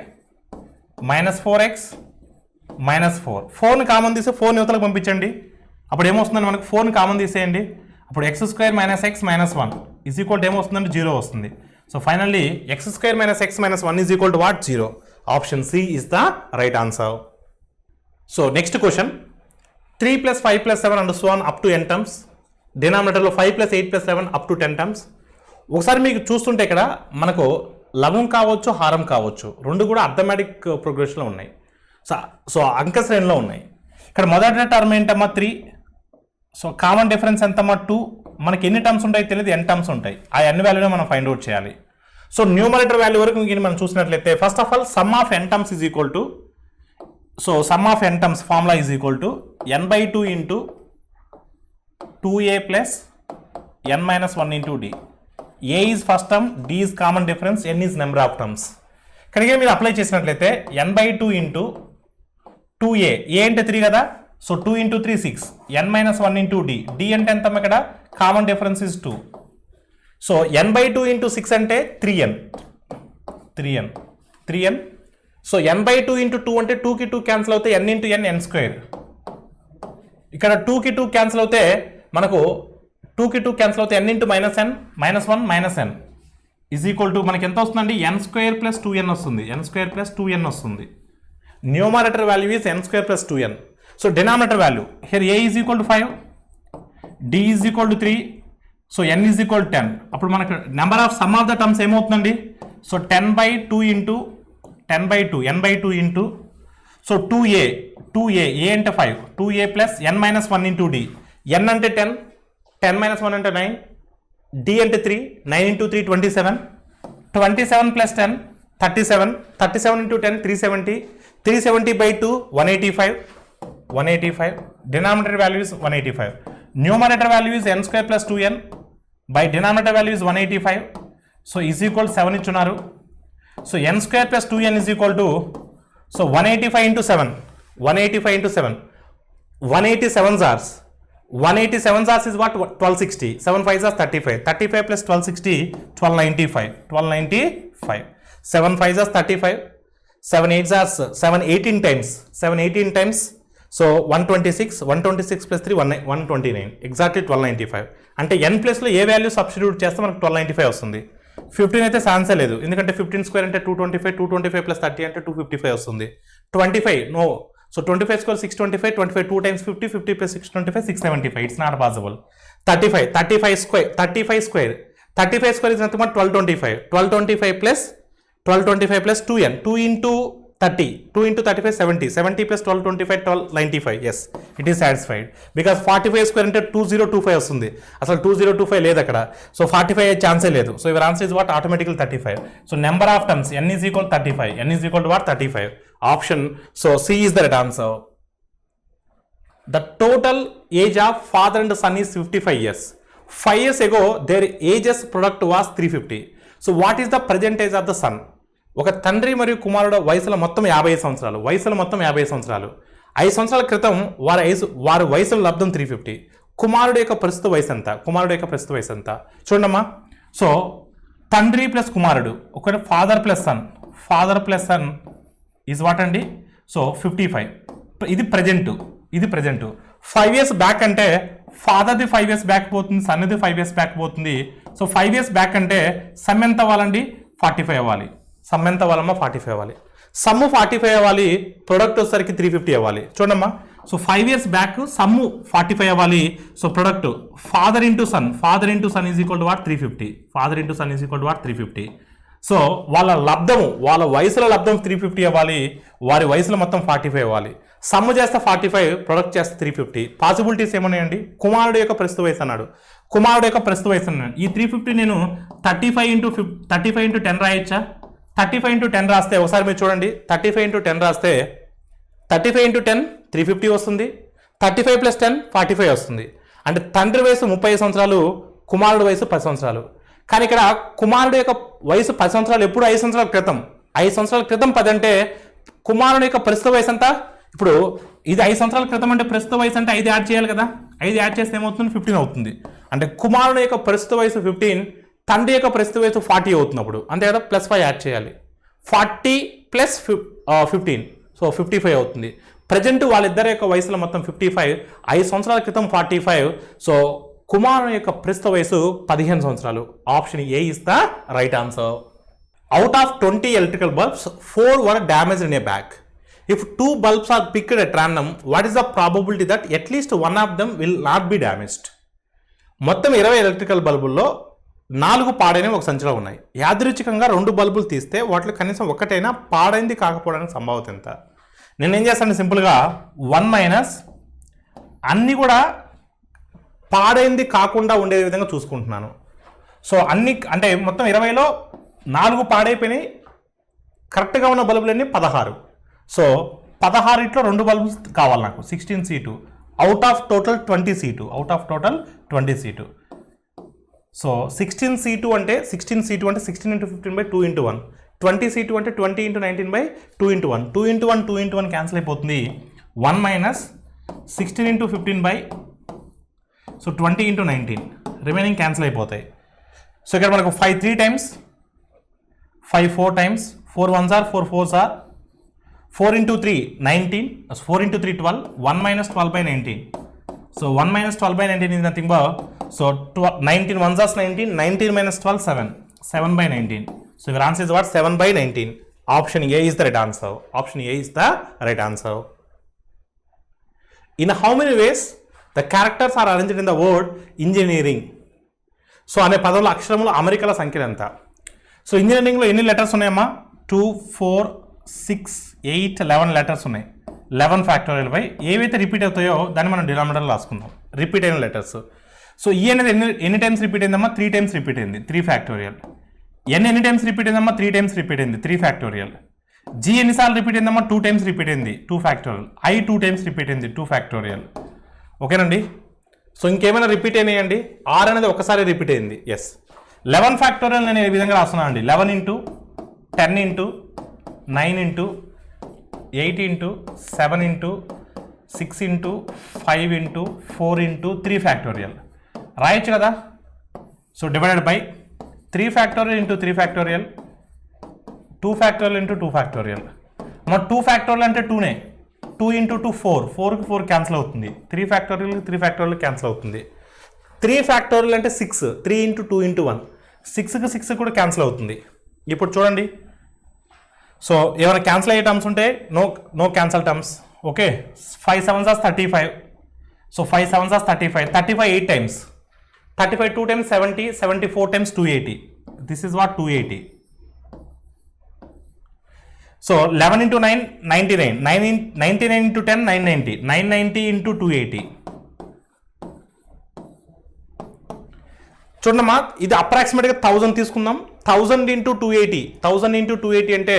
- 4x -4. 4ని కామన్ తీసి 4ని యువతలకు పంపించండి. అప్పుడు ఏమొస్తుందండి మనకు 4ని కామన్ తీసేయండి. అప్పుడు x² - x -1 is equal to ఏమొస్తుందంటే 0 వస్తుంది. So finally x² - x -1 is equal to what 0. Option C is the right answer. So next question 3 + 5 + 7 and so on up to n terms. డినామినేటర్లో 5 + 8 + 11 up to 10 terms. ఒకసారి మీకు చూస్తుంటే ఇక్కడ మనకు లవం కావచ్చు, హారం కావచ్చు, రెండు కూడా అర్థమెటిక్ ప్రోగ్రెషన్లో ఉన్నాయి. సో అంక శ్రేణిలో ఉన్నాయి. ఇక్కడ మొదటి టర్మ్ ఏంటమ్మా 3. సో కామన్ డిఫరెన్స్ ఎంతమ్మా 2. మనకి ఎన్ని టర్మ్స్ ఉంటాయి తెలియదు, n టర్మ్స్ ఉంటాయి. ఆ n వాల్యూనే మనం ఫైండ్ అవుట్ చేయాలి. సో న్యూమరేటర్ వాల్యూ వరకు మనం చూసినట్లయితే first of all some of n terms is equal to some of n terms formula is equal to n/2 into 2a plus n - 1 into d. a is first term, d is common difference, n is number of terms. ఇక్కడికి మీరు apply చేసినట్లయితే n/2 into 2a, a అంటే 3 కదా. So 2 into 3 6, n - 1 into d. d అంటే ఎంత ఇక్కడ common difference is 2. So n/2 into 6 అంటే 3n. So n/2 into 2 అంటే 2కి 2 క్యాన్సిల్ అవుతే n ఇంటూ n n². ఇక్కడ 2కి 2 క్యాన్సిల్ అవుతే మనకు 2కి 2 క్యాన్సిల్ అవుతే n into -n -1 -n is equal to మనకి ఎంత వస్తుందండి n² + 2n వస్తుంది. n² + 2n వస్తుంది. Numerator value is n² + 2n. So denominator value here a is equal to 5, d is equal to 3, so n is equal to 10. అప్పుడు మనకు number of sum of the terms ఏమవుతుందండి so 10/2 into n/2 into so 2a a అంటే 5, 2a plus n - 1 into d. n అంటే 10, 10 - 1 అంటే 9, d అంటే 3, 9 into 3 27, 27 plus 10 37, 37 into 10 370, 370/2 185. Denominator value is 185. Numerator value is n² + 2n by denominator value is 185. So is equal to 7 ఇచ్చున్నారు. So n² + 2n is equal to 185 into 7. 185 into 7. 187 hours. 187 hours is what? 1260. 7 5s are 35. 35 plus 1260, 1295. 1295. 7 5s are 35. 7 8s are 7 18 times. 7 18 times. So 126. 126 plus 3 129. Exactly 1295. అంటే n ప్లస్లో ఏ value substitute చేస్తే మనకు 1295 వస్తుంది. 15 అయితే ఛాన్సే లేదు, ఎందుకంటే 15² అంటే 225, 225 plus 30 అంటే 255 వస్తుంది. 25 no. So 25² 625, 25 2 times 50, 50 plus 625, 675. It's not possible. 35 square is nothing but 1225. 1225 plus 2n. 2 into 30. 2 into 35 70. 70 plus 1225 1295. Yes, it is satisfied. Because 45² అంటే 2025 వస్తుంది. అసలు 2025 లేదు అక్కడ. So 45 ఛాన్సే లేదు. So your answer is what? Automatically 35. So number of terms n is equal to 35. n is equal to what? 35. Option. So C is the right answer. The total age of father and son is 55 years. 5 years ago their ages product was 350. So what is the present age of the son? ఒక తండ్రి మరియు కుమారుడు వయసులో మొత్తం 50 సంవత్సరాలు. 5 సంవత్సరాల క్రితం వారి వయసులో లబ్ధం 350. కుమారుడు యొక్క ప్రస్తుత వయసు ఎంత? చూడమ్మా. సో తండ్రి ప్లస్ కుమారుడు ఒకటి father plus son is what అండి? సో 55. ఇది ప్రజెంట్. 5 years బ్యాక్ అంటే ఫాదర్ది 5 years బ్యాక్ పోతుంది, సన్ది 5 years బ్యాక్ పోతుంది. సో 5 years బ్యాక్ అంటే సమ్ ఎంత అవ్వాలండి? 45 అవ్వాలి. సమ్ ఎంత అవ్వాలమ్మా? 45 అవ్వాలి. సమ్ 45 అవ్వాలి, ప్రొడక్ట్ వచ్చేసరికి 350 అవ్వాలి. చూడమ్మా. సో 5 years బ్యాక్ సమ్ 45 అవ్వాలి. So product father into son is equal to what? 350. So వాళ్ళ వయసులో లబ్ధం 350 అవ్వాలి, వారి వయసులో మొత్తం 45 అవ్వాలి. సమ్ చేస్తే 45, ప్రొడక్ట్ చేస్తే 350. పాసిబిలిటీస్ ఏమన్నాయండి? కుమారుడు యొక్క ప్రస్తుత వయసు అన్నాడు. ఈ 350 నేను 35 into 10 రాయొచ్చా? 35 into 10 రాస్తే ఒకసారి మీరు చూడండి. 35 into 10 రాస్తే 35 into 10 350 వస్తుంది. 35 + 10 45 వస్తుంది. అంటే తండ్రి వయసు 30 సంవత్సరాలు, కుమారుడు వయసు 10 సంవత్సరాలు. కానీ ఇక్కడ కుమారుడు యొక్క వయసు 10 సంవత్సరాలు ఎప్పుడు 5 సంవత్సరాల క్రితం. 5 సంవత్సరాల క్రితం 10 అంటే కుమారుడు యొక్క ప్రస్తుత వయసు ఎంత? ఇప్పుడు ఇది 5 సంవత్సరాల క్రితం అంటే ప్రస్తుత వయసు అంటే 5 యాడ్ చేయాలి కదా. 5 యాడ్ చేస్తే ఏమవుతుంది? 15 అవుతుంది. అంటే కుమారుడు యొక్క ప్రస్తుత వయసు 15, తండ్రి యొక్క ప్రస్తుత వయసు 40 అవుతున్నప్పుడు అంతే కదా, +5 యాడ్ చేయాలి. 40 + 15 సో 55 అవుతుంది. ప్రజెంట్ వాళ్ళిద్దరి యొక్క వయసులో మొత్తం 55, 5 సంవత్సరాల క్రితం 45. సో కుమారుని యొక్క ప్రస్తుత వయసు 15 సంవత్సరాలు. Option A is the right answer. Out of 20 electrical bulbs, 4 were damaged in a bag. If 2 bulbs are picked at random, what is the probability that at least one of them will not be damaged? మొత్తం 20 electrical బల్బుల్లో 4 పాడైనవి ఒక సంచిలో ఉన్నాయి. యాదృచ్ఛికంగా 2 బల్బులు తీస్తే వాటిలో కనీసం ఒకటైనా పాడైంది కాకపోవడానికి సంభావ్యత ఎంత? నేనేం చేస్తాను, సింపుల్గా 1 - అన్నీ కూడా పాడైంది కాకుండా ఉండే విధంగా చూసుకుంటున్నాను. సో అన్ని అంటే మొత్తం 20లో 4 పాడైపోయినాయి, కరెక్ట్గా ఉన్న బల్బులన్నీ 16. సో 16 2 బల్బులు కావాలి నాకు, 16 C2 out of total 20 C2, out of total 20 C2. So 16 C2 అంటే 16 into 15 / 2 into 1. 20 C2 అంటే 20 into 19 / 2 into 1. 2 into 1 2 into 1 cancel అయిపోతుంది. 1 - 16 into 15 so 20 into 19 remaining cancel అయిపోతాయి. సో ఇక్కడ మనకు 5 3 times, 5 4 times, 4 1s are 4 4s are 4 into 3 19, 4 into 3 12, 1 - 12/19. So 1 - 12/19 is nothing but, so 19 1s are 19, 19 - 12 7, 7/19. So your answer is what? 7/19. Option A is the right answer. Option A is the right answer. In how many ways the characters are arranged in the word engineering? So అనే పదంలో అక్షరములు అమరికల సంఖ్యలు ఎంత? So ఇంజనీరింగ్లో ఎన్ని letters ఉన్నాయమ్మా? 2 4 6 8 11 letters ఉన్నాయి. 11 factorial by ఏవైతే repeat అవుతాయో దాన్ని మనం డినామినేటర్లో రాసుకుందాం, రిపీట్ అయిన లెటర్స్. సో ఈ అనేది ఎన్ని టైమ్స్ రిపీట్ అయిందమ్మా? 3 times రిపీట్ అయింది, 3 ఫ్యాక్టోరియల్. ఎన్ని టైమ్స్ రిపీట్ అయిందమ్మా? 3 times రిపీట్ అయింది, 3 ఫ్యాక్టోరియల్. జీ ఎన్నిసార్లు రిపీట్ అయిందమ్మా? 2 times రిపీట్ అయింది, 2 ఫ్యాక్టోరియల్. ఐ 2 times రిపీట్ అయింది, 2 ఫ్యాక్టోరియల్. ఓకేనండి. సో ఇంకేమైనా రిపీట్ అయినాయండి? ఆర్ అనేది ఒకసారి రిపీట్ అయింది, ఎస్. 11 ఫ్యాక్టోరియల్ నేను ఈ విధంగా రాస్తున్నాను అండి. 11 into 10 into 9 into 8 into 7 into 6 into 5 into 4 into 3 factorial రాయొచ్చు కదా. So divided by 3 factorial into 3 factorial, 2 factorial into 2 factorial. మరి 2 ఫ్యాక్టోరియల్ అంటే 2నే, 2 into 2 4, 4కి 4 క్యాన్సిల్ అవుతుంది. 3 ఫ్యాక్టోరియల్ 3 ఫ్యాక్టోరియల్ క్యాన్సిల్ అవుతుంది. 3 ఫ్యాక్టోరియల్ అంటే 6, 3 into 2 into 1, 6కి 6 కూడా క్యాన్సిల్ అవుతుంది. ఇప్పుడు చూడండి, సో ఏమైనా క్యాన్సిల్ అయ్యే టర్మ్స్ ఉంటే no cancel terms. Okay, 5 7s are 35. So 5 7s are 35, 35 8 times, 35 2 times 70, 74 times 280. This is what 280. So 11 into 9 99, 99 into 10 990, 990 into 280. చూడమ్మా, ఇది అప్రాక్సిమేట్గా 1000 తీసుకుందాం. 1000 into 280, 1000 into 280 అంటే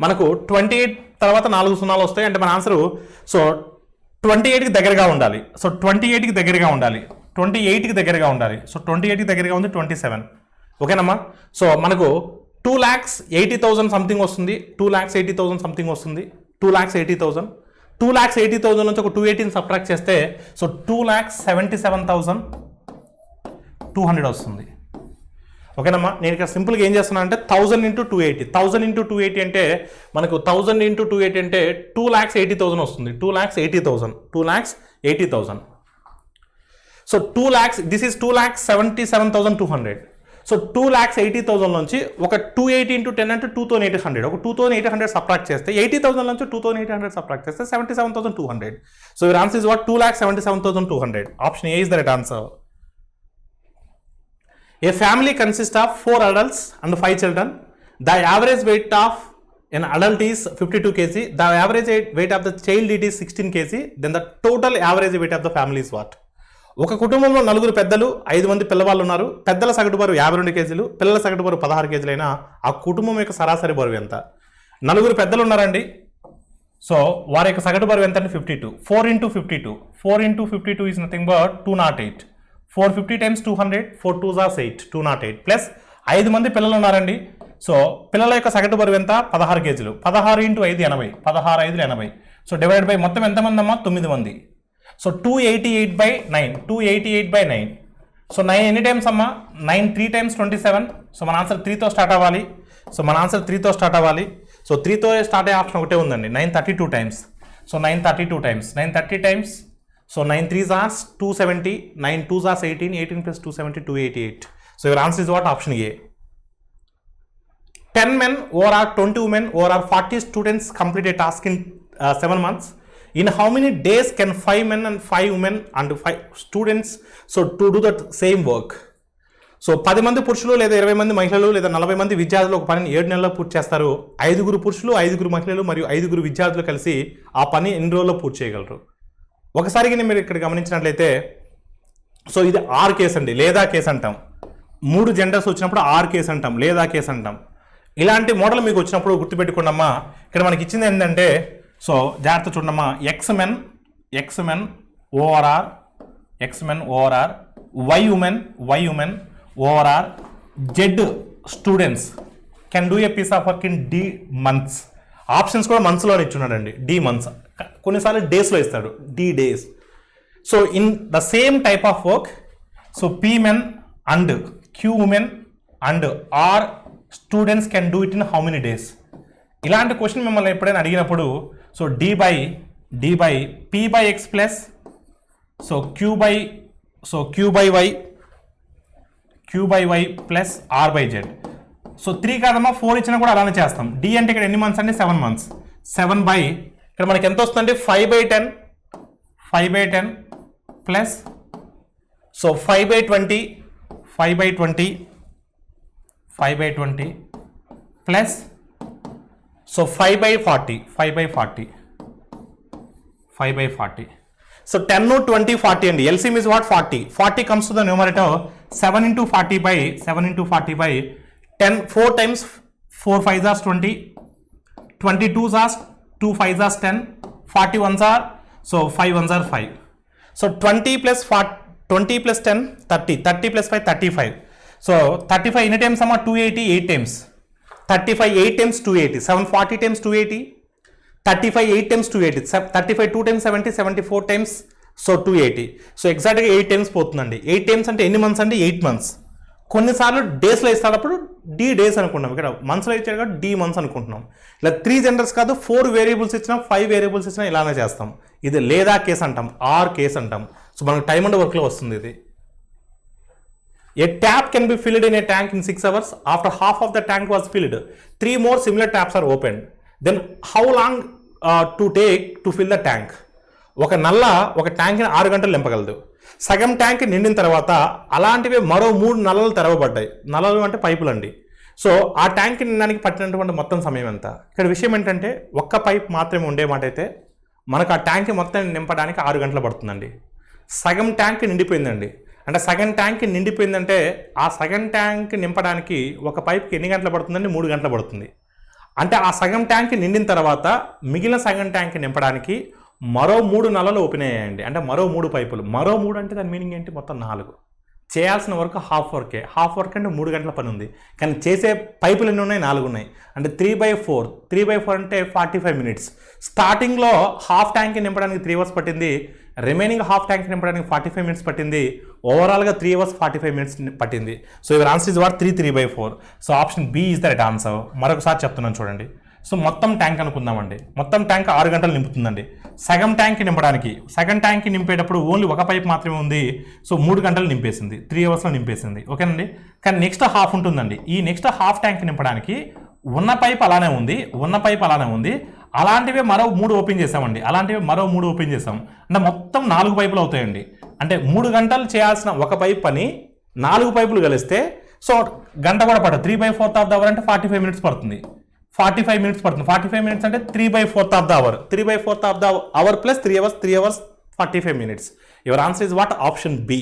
మనకు 28 తర్వాత 4 సున్నాలు వస్తాయి. అంటే మన ఆన్సరు సో 28కి దగ్గరగా ఉండాలి. సో 28కి దగ్గరగా ఉండాలి, 28కి దగ్గరగా ఉండాలి. సో 28కి దగ్గరగా ఉంది 27. ఓకేనమ్మా. సో మనకు 2,80,000 సంథింగ్ వస్తుంది, 2,80,000 సంథింగ్ వస్తుంది, 2,80,000. 2,80,000 నుంచి ఒక 280ని సబ్ట్రాక్ట్ చేస్తే సో 2,77,200 వస్తుంది. ఓకేనమ్మా. నేను ఇక్కడ సింపుల్గా ఏం చేస్తున్నాను అంటే 1000 into 280, 1000 into 280 అంటే మనకు 1000 into 280 అంటే 2,80,000 వస్తుంది, 2,80,000, 2,80,000. So 2 lakhs, this is 2,77,200. So 2,80,000 నుంచి ఒక 280 into 10 అంటే 2,800, ఒక 2,800 సబ్ట్రాక్ట్ చేస్తే 80,000 నుంచి 2,800 సబ్ట్రాక్ట్ చేస్తే 77,200. So your answer is what? 2,77,200. Option A is the right answer. A family consists of 4 adults and 5 children. The average weight of an adult is 52 kg. The average weight of the child it is 16 kg. Then the total average weight of the family is what? ఒక కుటుంబంలో 4 పెద్దలు 5 మంది పిల్లవాళ్ళు ఉన్నారు. పెద్దల సగటు బరువు 52 కేజీలు, పిల్లల సగటు బరువు 16 కేజీలైనా ఆ కుటుంబం యొక్క సరాసరి బరువు ఎంత? 4 పెద్దలు ఉన్నారండి, సో వారి యొక్క సగటు బరువు ఎంత అంటే 52. 4 into 52. 4 into 52 is nothing but 208. 450 times 200, 4 2s are 8, 208 plus 5 మంది పిల్లలు ఉన్నారండి. సో పిల్లల యొక్క సగటు బరువు ఎంత 16 కేజీలు. 16 into 5 80, 16 5 80. సో డివైడ్ బై మొత్తం ఎంతమంది అమ్మా 9 మంది. సో 288/9, 288/9. సో 9 ఎన్ని టైమ్స్ అమ్మా 9 3 times 27. సో మన ఆన్సర్ 3తో స్టార్ట్ అవ్వాలి. సో 3తో స్టార్ట్ అయ్యే ఆప్షన్ ఒకటే ఉందండి. 932 times. So 932 times, 930 times. So 9 3s are 270, 9 2s are 18, 18 plus 270 288. So your answer is what? Option A. 10 men or 20 women or 40 students complete a task in 7 months. In how many days can 5 men and 5 women and 5 students so to do that same work? So 10 మంది పురుషులు లేదా 20 మంది మహిళలు లేదా 40 మంది విద్యార్థులు ఒక పనిని 7 నెలల్లో పూర్తి చేస్తారు. 5 పురుషులు, 5 మహిళలు మరియు 5 విద్యార్థులు కలిసి ఆ పని ఎన్ని రోజుల్లో పూర్తి చేయగలరు? ఒకసారిగా మీరు ఇక్కడ గమనించినట్లయితే సో ఇది ఆర్ కేసు అండి, లేదా కేసు అంటాం. 3 జెండర్స్ వచ్చినప్పుడు ఆర్ కేసు అంటాం, లేదా కేసు అంటాం. ఇలాంటి మోడల్ మీకు వచ్చినప్పుడు గుర్తుపెట్టుకోండమ్మా. ఇక్కడ మనకి ఇచ్చింది ఏంటంటే సో జాగ్రత్త చూడమ్మా, X men over Y women over Z students can do a piece of work in D months. Options కూడా మంత్స్లో ఇచ్చున్నాడండి. డి మంత్స్, కొన్నిసార్లు డేస్లో ఇస్తాడు, D days. So in the same type of work so P men and Q women and R students can do it in how many days. ఇలాంటి question మిమ్మల్ని ఎప్పుడైనా అడిగినప్పుడు so D by P by X plus so Q by y plus R by Z. So 3 కాదమ్మా 4 ఇచ్చినా కూడా అలానే చేస్తాం. D అంటే ఇక్కడ ఎన్ని మంత్స్ అంటే 7 months. 7 బై ఇక్కడ మనకి ఎంత వస్తుందంటే 5/10 plus so 5/20 plus so 5/40. So 10 20 40 అండి. LCM is what? 40. 40 comes to the numerator. 7 into 40 by 10. 4 times 4 5s are 20. 22s are 2 5s are 10. 41s are so 5 1s are 5. So 20 plus 10 30. 30 plus 5 35. So 35 any times sama 280 8 times. 35 8 times 280. 740 times 280. 35 8 times 280. 35 2 times 70. 74 times so 280. So ఎగ్జాక్ట్గా 8 times పోతుందండి. 8 times అంటే ఎన్ని months అంటే 8 months. కొన్నిసార్లు డేస్లో ఇస్తాడప్పుడు D days అనుకుంటున్నాం, ఇక్కడ మంత్స్లో ఇచ్చాడు కాబట్టి డి మంత్స్ అనుకుంటున్నాం. ఇలా 3 జెండర్స్ కాదు 4 వేరియబుల్స్ ఇచ్చినా 5 వేరియబుల్స్ ఇచ్చినా ఇలానే చేస్తాం. ఇది లేదా కేసు అంటాం, ఆర్ కేసు అంటాం. సో మనకు టైమ్ అండ్ వర్క్లో వస్తుంది ఇది. A tap can be filled in a tank in 6 hours. After half of the tank was filled, 3 more similar taps are opened. Then how long to take to fill the tank? ఒక నల్ల ఒక ట్యాంక్ని 6 గంటలు నింపగలదు. సగం tank నిండిన తర్వాత అలాంటివి మరో 3 నల్లలు తెరవబడ్డాయి. నల్లలు అంటే పైపులు అండి. సో ఆ ట్యాంక్ నిండడానికి పట్టినటువంటి మొత్తం సమయం ఎంత? ఇక్కడ విషయం ఏంటంటే ఒక్క పైప్ మాత్రమే ఉండే మాట అయితే మనకు ఆ ట్యాంక్ మొత్తం నింపడానికి 6 గంటలు పడుతుందండి. సగం ట్యాంక్ నిండిపోయిందండి. అంటే సగం ట్యాంక్ నిండిపోయిందంటే ఆ సగం ట్యాంక్ నింపడానికి ఒక పైప్కి ఎన్ని గంటలు పడుతుందండి? 3 గంటలు పడుతుంది. అంటే ఆ సగం ట్యాంక్ నిండిన తర్వాత మిగిలిన సగం ట్యాంక్ నింపడానికి మరో 3 నల్లలు ఓపెన్ అయ్యాయండి. అంటే మరో 3 పైపులు. మరో 3 అంటే దాని మీనింగ్ ఏంటి? మొత్తం 4. చేయాల్సిన వర్క్ హాఫ్ వర్కే. హాఫ్ వర్క్ అంటే 3 గంటల పని ఉంది, కానీ చేసే పైపులు ఎన్ని ఉన్నాయి? 4 ఉన్నాయి. అంటే 3/4 అంటే 45 minutes. స్టార్టింగ్లో హాఫ్ ట్యాంక్ నింపడానికి 3 hours పట్టింది, రిమైనింగ్ హాఫ్ ట్యాంక్ నింపడానికి 45 minutes పట్టింది, ఓవరాల్గా 3 hours 45 minutes పట్టింది. So your answer is what 3/4. So option B is the right answer. మరొకసారి చెప్తున్నాను చూడండి. సో మొత్తం ట్యాంక్ అనుకుందామండి. మొత్తం ట్యాంక్ 6 గంటలు నింపుతుందండి. సగం ట్యాంక్ నింపడానికి, సగం ట్యాంక్ నింపేటప్పుడు ఓన్లీ ఒక పైప్ మాత్రమే ఉంది. సో 3 గంటలు నింపేసింది, 3 hours నింపేసింది. ఓకేనండి. కానీ నెక్స్ట్ హాఫ్ ఉంటుందండి. ఈ నెక్స్ట్ హాఫ్ ట్యాంక్ నింపడానికి ఉన్న పైప్ అలానే ఉంది. అలాంటివే మరో 3 ఓపెన్ చేసామండి. అంటే మొత్తం 4 పైపులు అవుతాయండి. అంటే 3 గంటలు చేయాల్సిన ఒక పైప్ పని 4 పైపులు కలిస్తే సో గంట కూడా పడదు. 3/4 ఆఫ్ ద అవర్ అంటే 45 minutes పడుతుంది. 45 minutes అంటే 3/4 of the hour. 3/4 of the hour plus 3 hours 45 minutes. Your answer is what? Option B.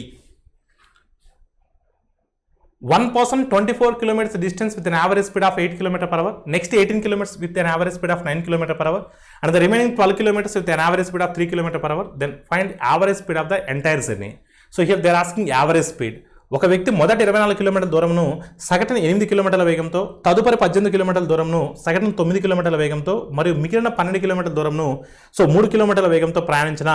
one person 24 kilometers distance with an average speed of 8 km per hour, next 18 kilometers with an average speed of 9 km per hour, and the remaining 12 kilometers with an average speed of 3 km per hour, then find average speed of the entire journey. So here they are asking average speed. ఒక వ్యక్తి మొదటి 24 కిలోమీటర్ల దూరంను సగటున 8 కిలోమీటర్ల వేగంతో, తదుపరి 18 కిలోమీటర్ల దూరంను సగటున 9 కిలోమీటర్ల వేగంతో, మరియు మిగిలిన 12 కిలోమీటర్ల దూరంను 3 కిలోమీటర్ల వేగంతో ప్రయాణించిన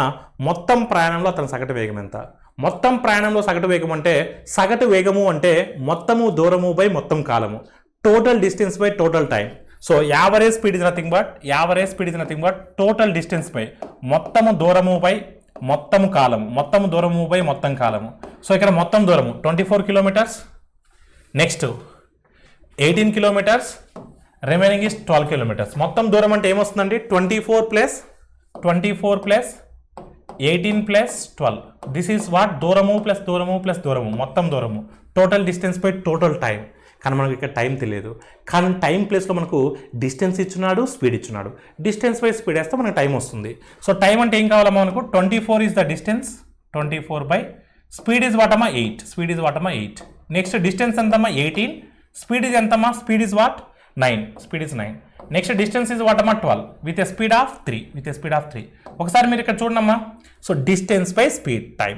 మొత్తం ప్రయాణంలో అతని సగటు వేగం ఎంత? మొత్తం ప్రయాణంలో సగటు వేగం అంటే సగటు వేగము అంటే మొత్తము దూరము బై మొత్తం కాలము, total distance by total time. So average speed is nothing but total distance by మొత్తము దూరము బై మొత్తం కాలము, మొత్తం దూరము బై మొత్తం కాలము. సో ఇక్కడ మొత్తం దూరము 24 kilometres, next 18 kilometres, remaining is 12 kilometres. మొత్తం దూరం అంటే ఏమొస్తుందండి? 24 plus 18 plus 12. This is what? దూరము ప్లస్ దూరము మొత్తం దూరము, total distance by total time. కానీ మనకు ఇక్కడ టైం తెలియదు, కానీ టైం ప్లేస్లో మనకు డిస్టెన్స్ ఇచ్చున్నాడు, స్పీడ్ ఇచ్చున్నాడు. డిస్టెన్స్ బై స్పీడ్ వేస్తే మనకు టైం వస్తుంది. సో టైం అంటే ఏం కావాలమ్మా మనకు? 24 is the distance, 24 by speed is what అమ్మా? 8. నెక్స్ట్ డిస్టెన్స్ ఎంతమ్మా? 18. స్పీడ్ ఈజ్ ఎంతమ్మా? Speed is what? 9. Next distance is what అమ్మా? 12 విత్ ఎ స్పీడ్ ఆఫ్ 3. ఒకసారి మీరు ఇక్కడ చూడమ్మా. So distance by speed time,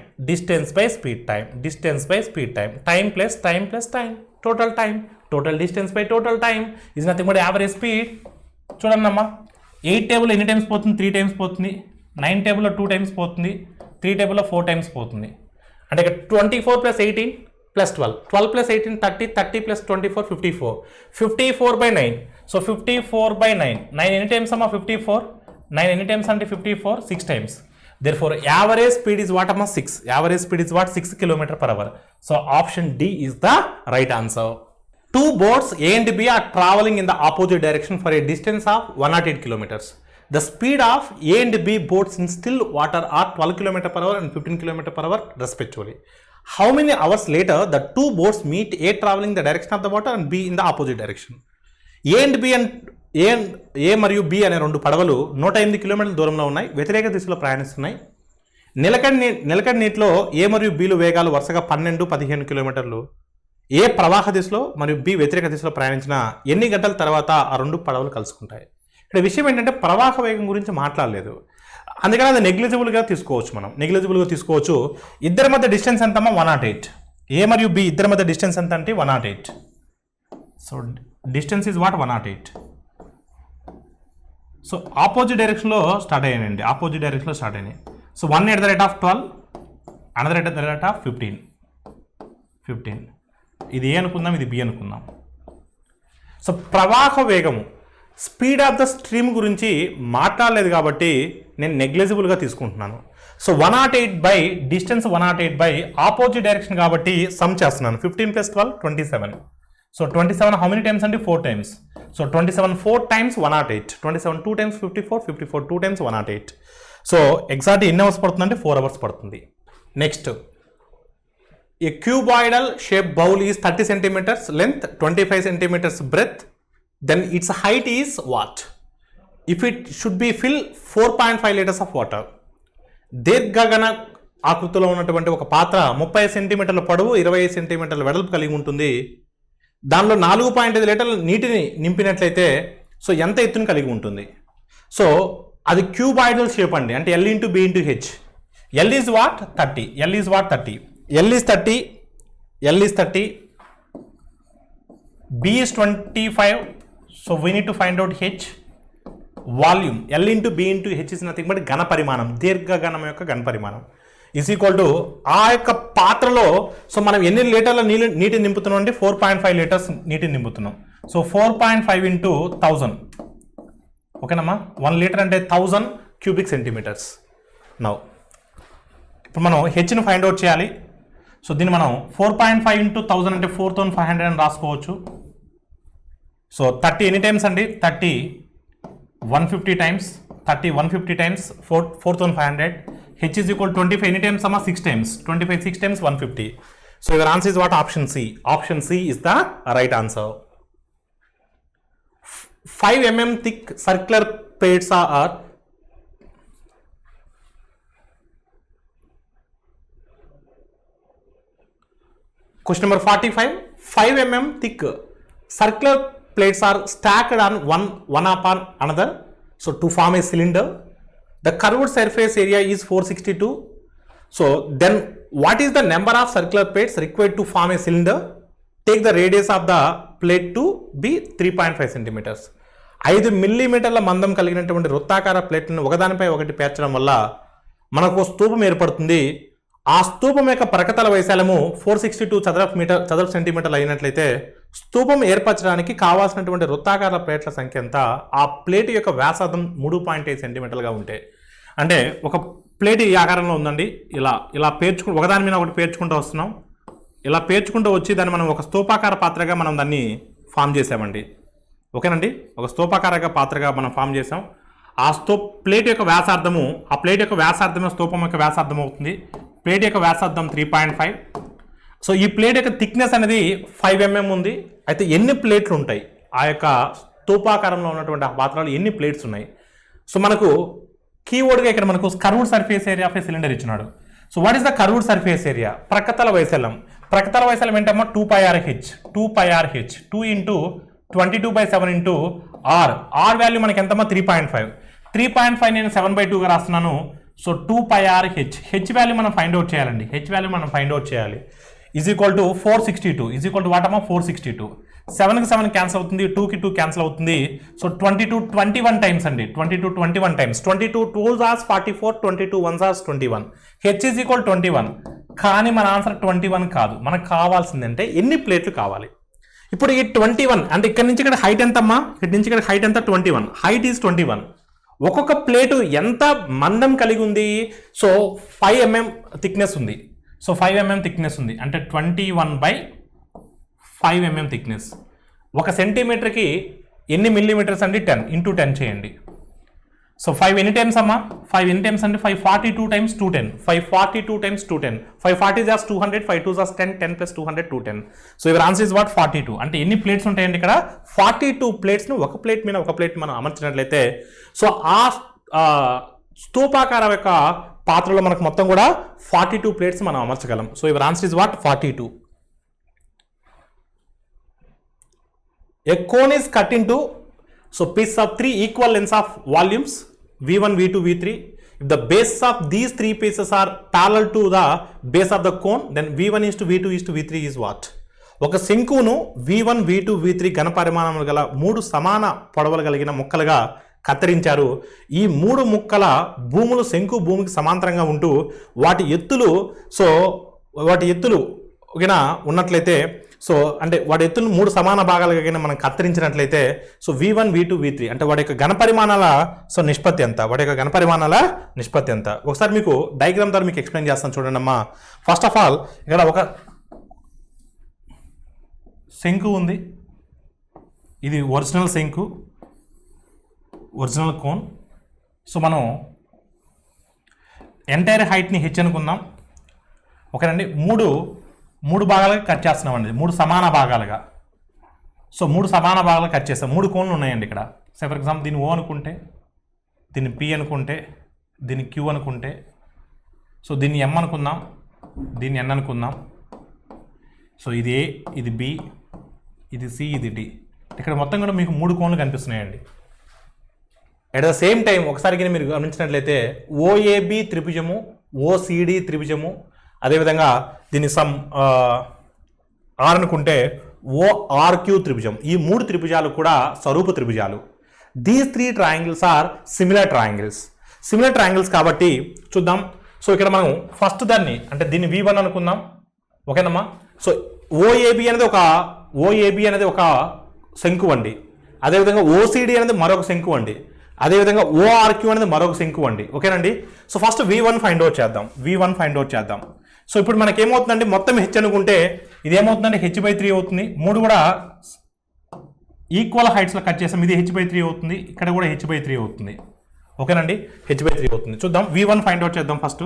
time plus time, total distance by total time is nothing but average speed. చూడండి అమ్మా, 8 టేబుల్లో ఎన్ని టైమ్స్ పోతుంది? 3 టైమ్స్ పోతుంది. 9 టేబుల్లో 2 టైమ్స్ పోతుంది. 3 టేబుల్లో 4 టైమ్స్ పోతుంది. అంటే ఇక్కడ 24 plus 18 plus 12 plus 18 30 plus 24 54 by 9. So 54 by 9 ఎన్ని టైమ్స్ అమ్మా? 54. 9 ఎన్ని టైమ్స్ అంటే 54? 6 times. Therefore, average speed is what amma? 6. Average speed is what? 6 km per hour. So option D is the right answer. Two boats A and B are traveling in the opposite direction for a distance of 108 kilometers. The speed of A and B boats in still water are 12 km per hour and 15 km per hour respectively. How many hours later the two boats meet, A traveling the direction of the water and B in the opposite direction? ఏ మరియు B అనే రెండు పడవలు 108 కిలోమీటర్ల దూరంలో ఉన్నాయి, వ్యతిరేక దిశలో ప్రయాణిస్తున్నాయి. నిలకడ నీటిలో ఏ మరియు బిలు వేగాలు వరుసగా 12, 15 కిలోమీటర్లు. ఏ ప్రవాహ దిశలో మరియు బి వ్యతిరేక దిశలో ప్రయాణించిన ఎన్ని గంటల తర్వాత ఆ రెండు పడవలు కలుసుకుంటాయి? ఇక్కడ విషయం ఏంటంటే ప్రవాహ వేగం గురించి మాట్లాడలేదు, అందుకని అది నెగ్లిజిబుల్గా తీసుకోవచ్చు. ఇద్దరి మధ్య డిస్టెన్స్ ఎంతమ్మా? 108. ఏ మరియు బి ఇద్దరి మధ్య డిస్టెన్స్ ఎంత అంటే 108. So distance is what? 108. So opposite డైరెక్షన్లో స్టార్ట్ అయ్యానండి, so 1 at the rate of 12, another at the rate of 15. ఇది ఏ అనుకుందాం, ఇది బి అనుకుందాం. సో ప్రవాహ వేగము, స్పీడ్ ఆఫ్ ద స్ట్రీమ్ గురించి మాట్లాడలేదు కాబట్టి నేను నెగ్లిజిబుల్గా తీసుకుంటున్నాను. So 108 by distance 108 by opposite direction కాబట్టి సమ్ చేస్తున్నాను. 15 plus 12 27. So 27 how many times అంటే 4 times. So 27 4 times 108. 27 2 times 54 2 times 108. So exact ఎన్ని అవర్స్ పడుతుందంటే 4 అవర్స్ పడుతుంది. Next, a cuboidal shape bowl is 30 centimetres length, 25 centimetres breadth, then its height is what? If it should be fill 4.5 litres of water. దీర్ఘగణ ఆకృతిలో ఉన్నటువంటి ఒక పాత్ర 30 సెంటీమీటర్ల పొడవు, 25 సెంటీమీటర్ల వెడల్పు కలిగి ఉంటుంది. దానిలో 4.5 లీటర్ల నీటిని నింపినట్లయితే సో ఎంత ఎత్తుని కలిగి ఉంటుంది? సో అది క్యూబాయిడల్ షేప్ అండి, అంటే L into B into H. L is what? 30. L is 30. B is 25. So we need to find out H. Volume L into B into H is nothing but ఘన పరిమాణం, దీర్ఘగణం యొక్క ఘన పరిమాణం is equal to ఆ యొక్క పాత్రలో so మనం ఎన్ని లీటర్ల నీటిని నింపుతున్నాం అంటే 4.5 లీటర్స్ నీటిని నింపుతున్నాం. సో 4.5 ఇంటూ 1000, ఓకేనమ్మా? 1 లీటర్ అంటే 1000 క్యూబిక్ సెంటీమీటర్స్. నౌ ఇప్పుడు మనం హెచ్ని ఫైండ్ అవుట్ చేయాలి. సో దీన్ని మనం 4.5 ఇంటూ 1000 అంటే 4500 అని రాసుకోవచ్చు. సో 30 ఎన్ని టైమ్స్ అండి? 30 150 times, 150 times 4500. H is equal to 25 any times, 6 times. 25 6 times 150. So your answer is what? Option C. Option C is the right answer. 5 mm thick circular plates are question number 45. 5 mm thick circular plates are stacked on one upon another, so to form a cylinder. The curved surface area is 462. So then what is the number of circular plates required to form a cylinder? Take the radius of the plate to be 3.5 centimeters. 5 మిల్లీమీటర్ల మందం కలిగినటువంటి వృత్తాకార ప్లేట్లను ఒకదానిపై ఒకటి పేర్చడం వల్ల మనకు స్తూపం ఏర్పడుతుంది. ఆ స్తూపం యొక్క ప్రకతల వైశాల్యము 462 చదరపు సెంటీమీటర్లు అయినట్లయితే స్తూపం ఏర్పరచడానికి కావాల్సినటువంటి వృత్తాకార ప్లేట్ల సంఖ్య ఎంత? ఆ ప్లేట్ యొక్క వ్యాసార్థం 3.5 సెంటీమీటర్లుగా ఉంటే, అంటే ఒక ప్లేట్ ఈ ఆకారంలో ఉందండి, ఇలా పేర్చుకుంటూ ఒకదాని మీద ఒకటి పేర్చుకుంటూ వస్తున్నాం. ఇలా పేర్చుకుంటూ వచ్చి దాన్ని మనం ఒక స్తూపాకార పాత్రగా మనం దాన్ని ఫామ్ చేసామండి. ఓకేనండి, ఒక స్తూపాకార పాత్రగా మనం ఫామ్ చేసాం. ఆ ప్లేట్ యొక్క వ్యాసార్థము, ఆ ప్లేట్ యొక్క వ్యాసార్థమే స్తూపం యొక్క వ్యాసార్థం అవుతుంది. ప్లేట్ యొక్క వ్యాసార్థం 3.5. సో ఈ ప్లేట్ యొక్క థిక్నెస్ అనేది 5 mm ఉంది. అయితే ఎన్ని ప్లేట్లు ఉంటాయి ఆ యొక్క స్తూపాకారంలో ఉన్నటువంటి ఆ పాత్రలో ఎన్ని ప్లేట్స్ ఉన్నాయి? సో మనకు కీవర్డ్గా ఇక్కడ మనకు curved surface area of a cylinder ఇచ్చినాడు. So what is the curved surface area? ప్రకతల వైశాల్యం. ప్రకతల వైశాల్యం ఏంటమ్మా? 2πRh. 2 into 22/7 into are value మనకి ఎంతమ్మా? 3.5. 3.5 నేను 7/2గా రాస్తున్నాను. సో 2πRh, హెచ్ వాల్యూ మనం ఫైండ్ అవుట్ చేయాలండి. హెచ్ వాల్యూ మనం ఫైండ్ అవుట్ చేయాలి. Is equal to 462. Is equal to what అమ్మా? 462. 7కి 7 క్యాన్సిల్ అవుతుంది, 2కి 2 క్యాన్సిల్ అవుతుంది. సో 21 టైమ్స్ అండి. 21 times. 22 2s are 44, 22 1s are 21. H is equal 21. కానీ మన ఆన్సర్ 21 కాదు. మనకు కావాల్సిందంటే ఎన్ని ప్లేట్లు కావాలి? ఇప్పుడు ఈ 21 అంటే ఇక్కడ నుంచి ఇక్కడ హైట్ ఎంతమ్మా? ఇక్కడ నుంచి ఇక్కడ హైట్ ఎంత? 21. Height is 21. ఒక్కొక్క ప్లేటు ఎంత మందం కలిగి ఉంది? సో 5 mm థిక్నెస్ ఉంది. సో 5 mm థిక్నెస్ ఉంది అంటే 21/5 mm థిక్నెస్. ఒక సెంటీమీటర్కి ఎన్ని మిల్లీమీటర్స్ అండి? 10 ఇంటూ 10 చేయండి. సో 5 ఎన్ని టైమ్స్ అమ్మా? 5 ఎన్ని టైమ్స్ అంటే 542 టైమ్స్ 210. 542 టైమ్స్ 210. 540 జాస్ 200, 5 2 జాస్ 10, 10 + 200 210. So your answer is what? 42. అంటే ఎన్ని ప్లేట్స్ ఉంటాయండి ఇక్కడ? 42 ప్లేట్స్ను ఒక ప్లేట్ మీద ఒక ప్లేట్ మనం అమర్చినట్లయితే సో ఆ స్తూపాకారం యొక్క పాత్రలో మనకు మొత్తం కూడా 42 ప్లేట్స్ మనం అమర్చగలం. So your answer is what? 42. A cone is cut into piece of 3 equal lengths of volumes V1, V2, V3. If the base of these 3 pieces are parallel to the base of the cone, then V1 is to V2 is to V3 is what? ఒక శంకువును V1, V2, V3 ఘన పరిమాణములు గల 3 సమాన పొడవులు కలిగిన ముక్కలుగా కత్తిరించారు. ఈ 3 ముక్కల భూములు శంకు భూమికి సమాంతరంగా ఉంటూ వాటి ఎత్తులు ఉన్నట్లయితే సో అంటే వాటి ఎత్తులు 3 సమాన భాగాలుగా మనం కత్తిరించినట్లయితే సో V1, V2, V3 అంటే వాటి యొక్క ఘనపరిమాణాల నిష్పత్తి ఎంత? వాటి యొక్క ఘనపరిమాణాల నిష్పత్తి ఎంత? ఒకసారి మీకు డయాగ్రామ్ ద్వారా మీకు ఎక్స్ప్లెయిన్ చేస్తాను చూడండి అమ్మా. ఫస్ట్ ఆఫ్ ఆల్ ఇక్కడ ఒక శంకు ఉంది. ఇది ఒరిజినల్ శంకు, ఒరిజినల్ కోన్. సో మనం ఎంటైర్ హైట్ని హెచ్ అనుకుందాం. ఓకేనండి, మూడు భాగాలుగా కట్ చేస్తున్నామండి. 3 సమాన భాగాలుగా. సో 3 సమాన భాగాలుగా కట్ చేస్తాం. 3 కోన్లు ఉన్నాయండి ఇక్కడ. సో ఫర్ ఎగ్జాంపుల్ దీన్ని ఓ అనుకుంటే, దీన్ని పి అనుకుంటే, దీన్ని క్యూ అనుకుంటే, సో దీన్ని ఎం అనుకుందాం, దీన్ని ఎన్ అనుకుందాం. సో ఇది ఏ, ఇది బి, ఇది సి, ఇది డి. ఇక్కడ మొత్తం కూడా మీకు 3 కోన్లు కనిపిస్తున్నాయండి. ఎట్ ద సేమ్ టైం ఒకసారి మీరు గమనించినట్లయితే ఓఏబి త్రిభుజము, ఓసిడి త్రిభుజము, అదేవిధంగా దీన్ని సమ్ ఆర్ అనుకుంటే ఓఆర్క్యూ త్రిభుజం. ఈ 3 త్రిభుజాలు కూడా స్వరూప త్రిభుజాలు. These 3 triangles are similar triangles కాబట్టి చూద్దాం. సో ఇక్కడ మనం ఫస్ట్ దాన్ని అంటే దీన్ని V1 అనుకుందాం. ఓకేనమ్మా. సో ఓఏబి అనేది ఒక శంకు అండి. అదేవిధంగా ఓసిడి అనేది మరొక శంకు అండి. అదేవిధంగా ఓఆర్క్యూ అనేది మరొక శంకు అండి. ఓకేనండి. So first V1 find out చేద్దాం. సో ఇప్పుడు మనకి ఏమవుతుందండి, మొత్తం హెచ్ అనుకుంటే ఇది ఏమవుతుందంటే h/3 అవుతుంది. 3 కూడా ఈక్వల్ హైట్స్లో కట్ చేసాం. ఇది h/3 అవుతుంది, ఇక్కడ కూడా h/3 అవుతుంది. ఓకేనండి, h/3 అవుతుంది. చూద్దాం. V1 ఫైండ్ అవుట్ చేద్దాం. ఫస్ట్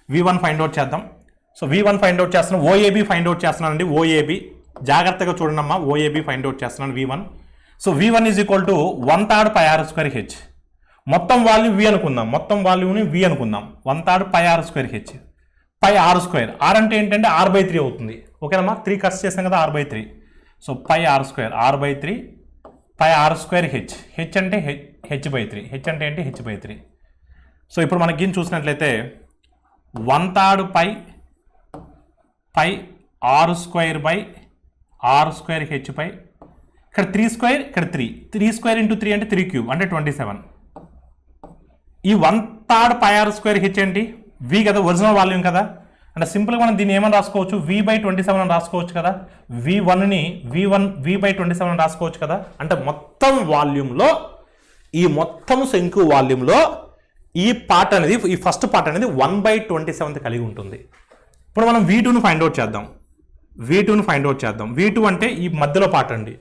V1 ఫైండ్ అవుట్ చేద్దాం. సో V1 ఫైండ్ అవుట్ చేస్తున్నాం. ఓఏబి ఫైండ్ అవుట్ చేస్తున్నానండి. ఓఏబి జాగ్రత్తగా చూడండి అమ్మా. ఓఏబి ఫైండ్ అవుట్ చేస్తున్నాను V1. So V1 is equal to 1/3 πr²h. మొత్తం వాల్యూ V అనుకుందాం. మొత్తం వాల్యూని V అనుకుందాం. 1/3 πr²h. πr². R అంటే ఏంటంటే R/3 అవుతుంది. ఓకేనమ్మా. 3 కట్స్ చేసాం కదా, R/3. So pi R square r/3 pi R square H అంటే h/3 హెచ్ అంటే ఏంటి h/3. సో ఇప్పుడు మనకి చూసినట్లయితే 1/3 pi R square by R square H pi ఇక్కడ 3 స్క్వేర్ ఇక్కడ 3 స్క్వేర్ ఇంటూ 3 అంటే 3³ అంటే 27. ఈ 1/3 పై ఆర్ స్క్వేర్ హెచ్ ఏంటి v కదా, ఒరిజినల్ వాల్యూమ్ కదా. అంటే సింపుల్గా మనం దీన్ని ఏమని రాసుకోవచ్చు, v/27 అని రాసుకోవచ్చు కదా. v1ని v/27 అని రాసుకోవచ్చు కదా. అంటే మొత్తం వాల్యూమ్లో ఈ మొత్తం శంకు వాల్యూమ్లో ఈ పార్ట్ అనేది, ఈ ఫస్ట్ పార్ట్ అనేది 1/27 కలిగి ఉంటుంది. ఇప్పుడు మనం v2ను ఫైండ్ అవుట్ చేద్దాం. v2 అంటే ఈ మధ్యలో పార్ట్ అండి.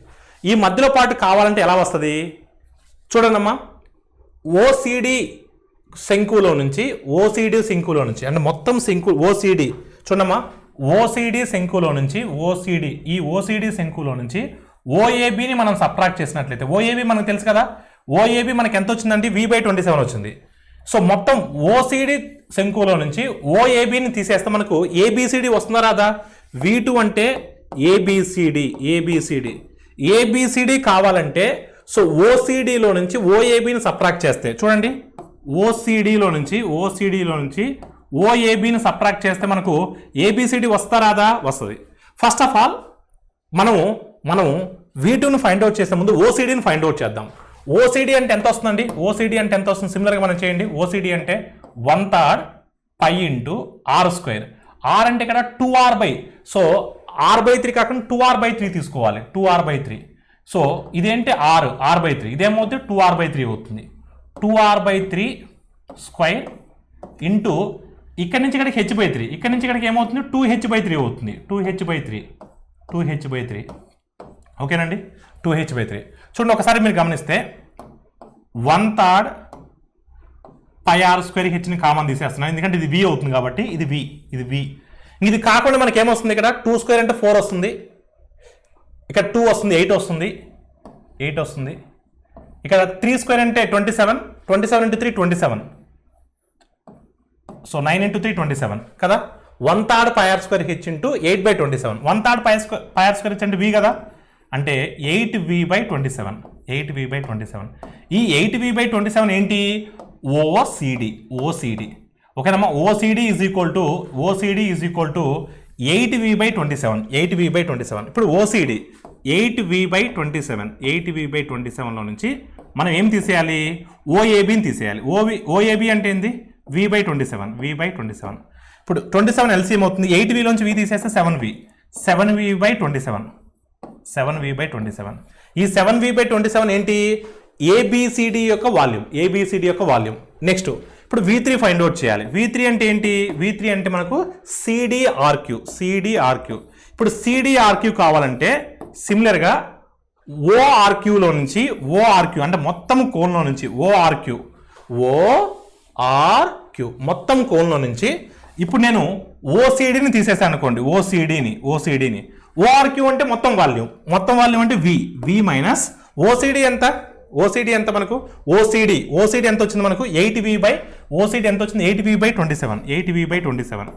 ఈ మధ్యలో పార్ట్ కావాలంటే ఎలా వస్తుంది చూడండి అమ్మా. ఓసిడి శంకులో నుంచి అంటే మొత్తం శంకు ఓసిడి చూడమ్మా, ఓసిడి శంకులో నుంచి ఓసిడి శంకులో నుంచి ఓఏబిని మనం సబ్ట్రాక్ట్ చేసినట్లయితే, ఓఏబి మనకు తెలుసు కదా, ఓఏబి మనకి ఎంత వచ్చిందండి v/27 వచ్చింది. సో మొత్తం ఓసిడి శంకులో నుంచి ఓఏబిని తీసేస్తే మనకు ఏబిసిడి వస్తుందా రాదా. v2 అంటే ఏబిసిడి కావాలంటే సో ఓసిడిలో నుంచి ఓఏబిని సబ్ట్రాక్ట్ చేస్తే చూడండి, ఓసిడిలో నుంచి ఓఏబిని సబ్ట్రాక్ట్ చేస్తే మనకు ఏబిసిడి వస్తా రాదా, వస్తుంది. ఫస్ట్ ఆఫ్ ఆల్ మనం v2ను ఫైండ్ అవుట్ చేసే ముందు ఓసిడిని ఫైండ్ అవుట్ చేద్దాం. ఓసిడి అంటే ఎంత వస్తుందండి, సిమిలర్గా మనం చేయండి. ఓసిడి అంటే 1/3 pi into R square. R అంటే ఇక్కడ 2r సో r/3 కాకుండా 2r/3 తీసుకోవాలి, 2r/3. సో ఇదేంటి r/3, ఇదేమవుతుంది 2r/3 అవుతుంది. 2r/3 స్క్వేర్ ఇంటూ ఇక్కడ నుంచి ఇక్కడికి h/3, ఇక్కడ నుంచి ఇక్కడికి ఏమవుతుంది 2h/3 అవుతుంది. 2h/3 ఓకేనండి, 2h/3. చూడండి ఒకసారి మీరు గమనిస్తే 1/3 పై ఆర్ స్క్వేర్ హెచ్ని కామన్ తీసేస్తున్నాను, ఎందుకంటే ఇది v అవుతుంది కాబట్టి ఇది v. ఇది కాకుండా మనకి ఏమొస్తుంది, ఇక్కడ 2 స్క్వేర్ అంటే 4 వస్తుంది, ఇక్కడ 2 వస్తుంది 8 వస్తుంది. ఇక్కడ 3 స్క్వేర్ అంటే 27 into 3 27. సో 9 into 3 27 కదా. 1/3 pi R square H into 8/27. 1/3 pi R square H అంటే v కదా, అంటే 8v/27. ఈ 8v/27 ఏంటి, ఓసిడి. ఓకేనమ్మా, OCD is equal to 8v/27. ఇప్పుడు ఓసిడి 8v/27లో నుంచి మనం ఏం తీసేయాలి, ఓఏబిని తీసేయాలి. ఓఏబి అంటే ఏంది, v/27. ఇప్పుడు 27 ఎల్సిఎం అవుతుంది. 8v నుంచి v తీసేస్తే 7v/27. ఈ 7v/27 ఏంటి, ఏబిసిడి యొక్క వాల్యూమ్. నెక్స్ట్ ఇప్పుడు v3 ఫైండ్ అవుట్ చేయాలి. v3 అంటే ఏంటి, v3 అంటే మనకు సిడిఆర్క్యూ. ఇప్పుడు సిడిఆర్క్యూ కావాలంటే సిమిలర్గా ఓఆర్క్యూలో నుంచి ఓఆర్క్యూ అంటే మొత్తం కోన్లో నుంచి ఓఆర్క్యూ మొత్తం కోన్లో నుంచి ఇప్పుడు నేను ఓసిడిని తీసేసాను అనుకోండి, ఓసిడిని ఓఆర్క్యూ అంటే మొత్తం వాల్యూమ్ అంటే v మైనస్ ఓసిడి ఎంత, మనకు ఓసిడి ఎంత వచ్చింది మనకు 8v/27.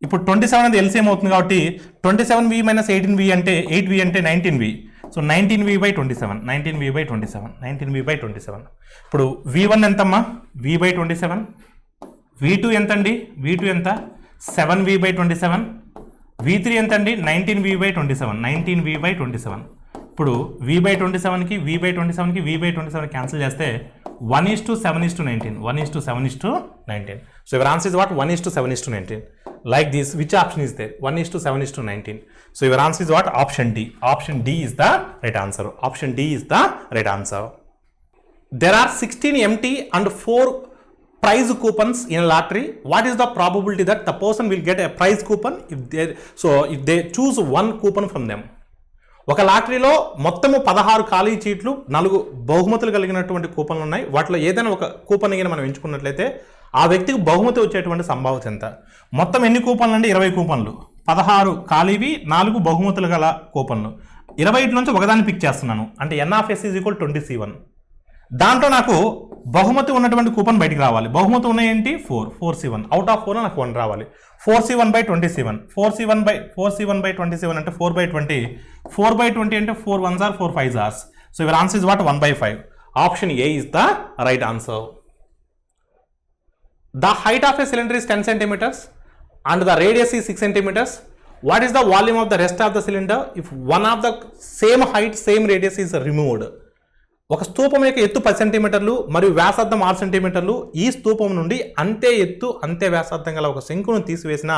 ఇప్పుడు 27 అనేది ఎల్సిఎం అవుతుంది కాబట్టి 27v మైనస్ 18v అంటే 8v అంటే 19v. So 19v/27. ఇప్పుడు v1 ఎంతమ్మా, v/27. v2 ఎంతండి, v2 ఎంత 7v/27. v3 ఎంతండి 19v/27. ఇప్పుడు v/27కి v/27 క్యాన్సిల్ చేస్తే 1:7:19. So your answer is what, 1:7:19. Like this, which option is there, 1:7:19. So your answer is what, option D is the right answer. There are 16 empty and 4 prize coupons in a lottery. What is the probability that the person will get a prize coupon if they choose one coupon from them? ఒక లాటరీలో మొత్తము 16 ఖాళీ చీట్లు 4 బహుమతులు కలిగినటువంటి కూపన్లు ఉన్నాయి. వాటిలో ఏదైనా ఒక కూపన్ మనం ఎంచుకున్నట్లయితే ఆ వ్యక్తికి బహుమతి వచ్చేటువంటి సంభావ్యత ఎంత. మొత్తం ఎన్ని కూపన్లు అంటే 20 కూపన్లు, 16 ఖాళీవి, 4 బహుమతులు గల కూపన్లు. 20 నుంచి ఒకదాన్ని పిక్ చేస్తున్నాను అంటే n(s) = 20c1. దాంట్లో నాకు బహుమతి ఉన్నటువంటి కూపన్ బయటికి రావాలి. బహుమతి ఉన్నాయి ఏంటి 4C1 అవుట్ ఆఫ్ 4 నాకు 1 రావాలి. 4C1/27 4C1/27 అంటే 4/20 4/20 అంటే 4 1s are 4 5s are. So your answer is what? 1/5. Option A is the right answer. The height of a cylinder is 10 centimeters and the radius is 6 centimeters. What is the volume of the rest of the cylinder if one of the same height same radius is removed? ఒక స్తూపం యొక్క ఎత్తు 10 సెంటీమీటర్లు మరియు వ్యాసార్థం 6 సెంటీమీటర్లు. ఈ స్తూపం నుండి అంతే ఎత్తు అంతే వ్యాసార్థం గల ఒక శంకును తీసివేసిన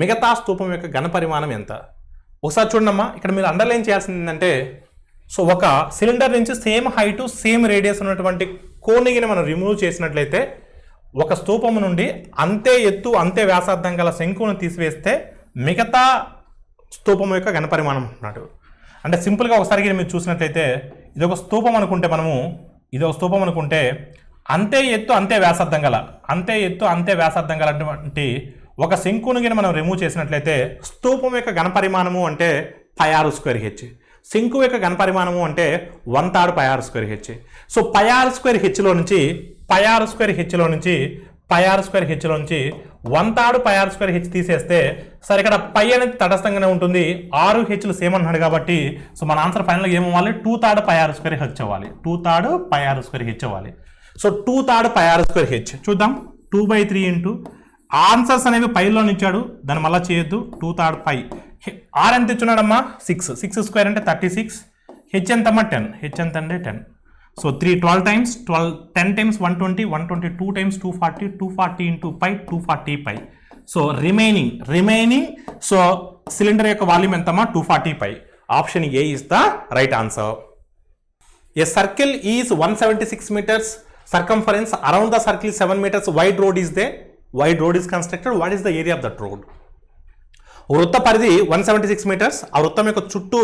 మిగతా స్తూపం యొక్క ఘన పరిమాణం ఎంత? ఒకసారి చూడమ్మా, ఇక్కడ మీరు అండర్లైన్ చేయాల్సింది ఏంటంటే, సో ఒక సిలిండర్ నుంచి సేమ్ హైటు సేమ్ రేడియస్ ఉన్నటువంటి కోణిని మనం రిమూవ్ చేసినట్లయితే ఒక స్తూపం నుండి అంతే ఎత్తు అంతే వ్యాసార్థం గల శంకును తీసివేస్తే మిగతా స్తూపం యొక్క ఘన పరిమాణం అంటున్నాడు. అంటే సింపుల్గా ఒకసారి మీరు చూసినట్లయితే ఇది ఒక స్తూపం అనుకుంటే అంతే ఎత్తు అంతే వ్యాసార్థం గలటువంటి ఒక శంకుని మనం రిమూవ్ చేసినట్లయితే స్తూపం యొక్క ఘన పరిమాణము అంటే πr²h. శంకు యొక్క ఘన పరిమాణము అంటే 1/3 πr²h. సో πr²h లో నుంచి 1/3 πr²h తీసేస్తే సరే ఇక్కడ π అనేది తటస్థంగానే ఉంటుంది, 6 hలు సేమ్ అన్నాడు కాబట్టి సో మన ఆన్సర్ ఫైనల్గా ఏమవ్వాలి? 2/3 πr²h అవ్వాలి. 2/3 πr²h అవ్వాలి. సో 2/3 πr²h చూద్దాం. 2/3 ఇంటూ ఆన్సర్స్ అనేవి పైలో ఇచ్చాడు, దాన్ని మళ్ళీ చేయొద్దు. 2/3 π ఆర్ ఎంత ఇచ్చున్నాడమ్మా? 6 అంటే 36. హెచ్ ఎంతమ్మా? 10. హెచ్ ఎంత అంటే 10. So 12 times 10 times 120 2 times 240 into π 240 π. So remaining so cylinder యొక్క వాల్యూమ్ ఎంతమ్మా? 240 π. Option A is the right answer. A circle is 176 meters circumference, around the circle is 7 meters, wide road is there, wide road is constructed. What is the area of that road? వృత్త పరిధి 176 meters. ఆ వృత్తం యొక్క చుట్టూ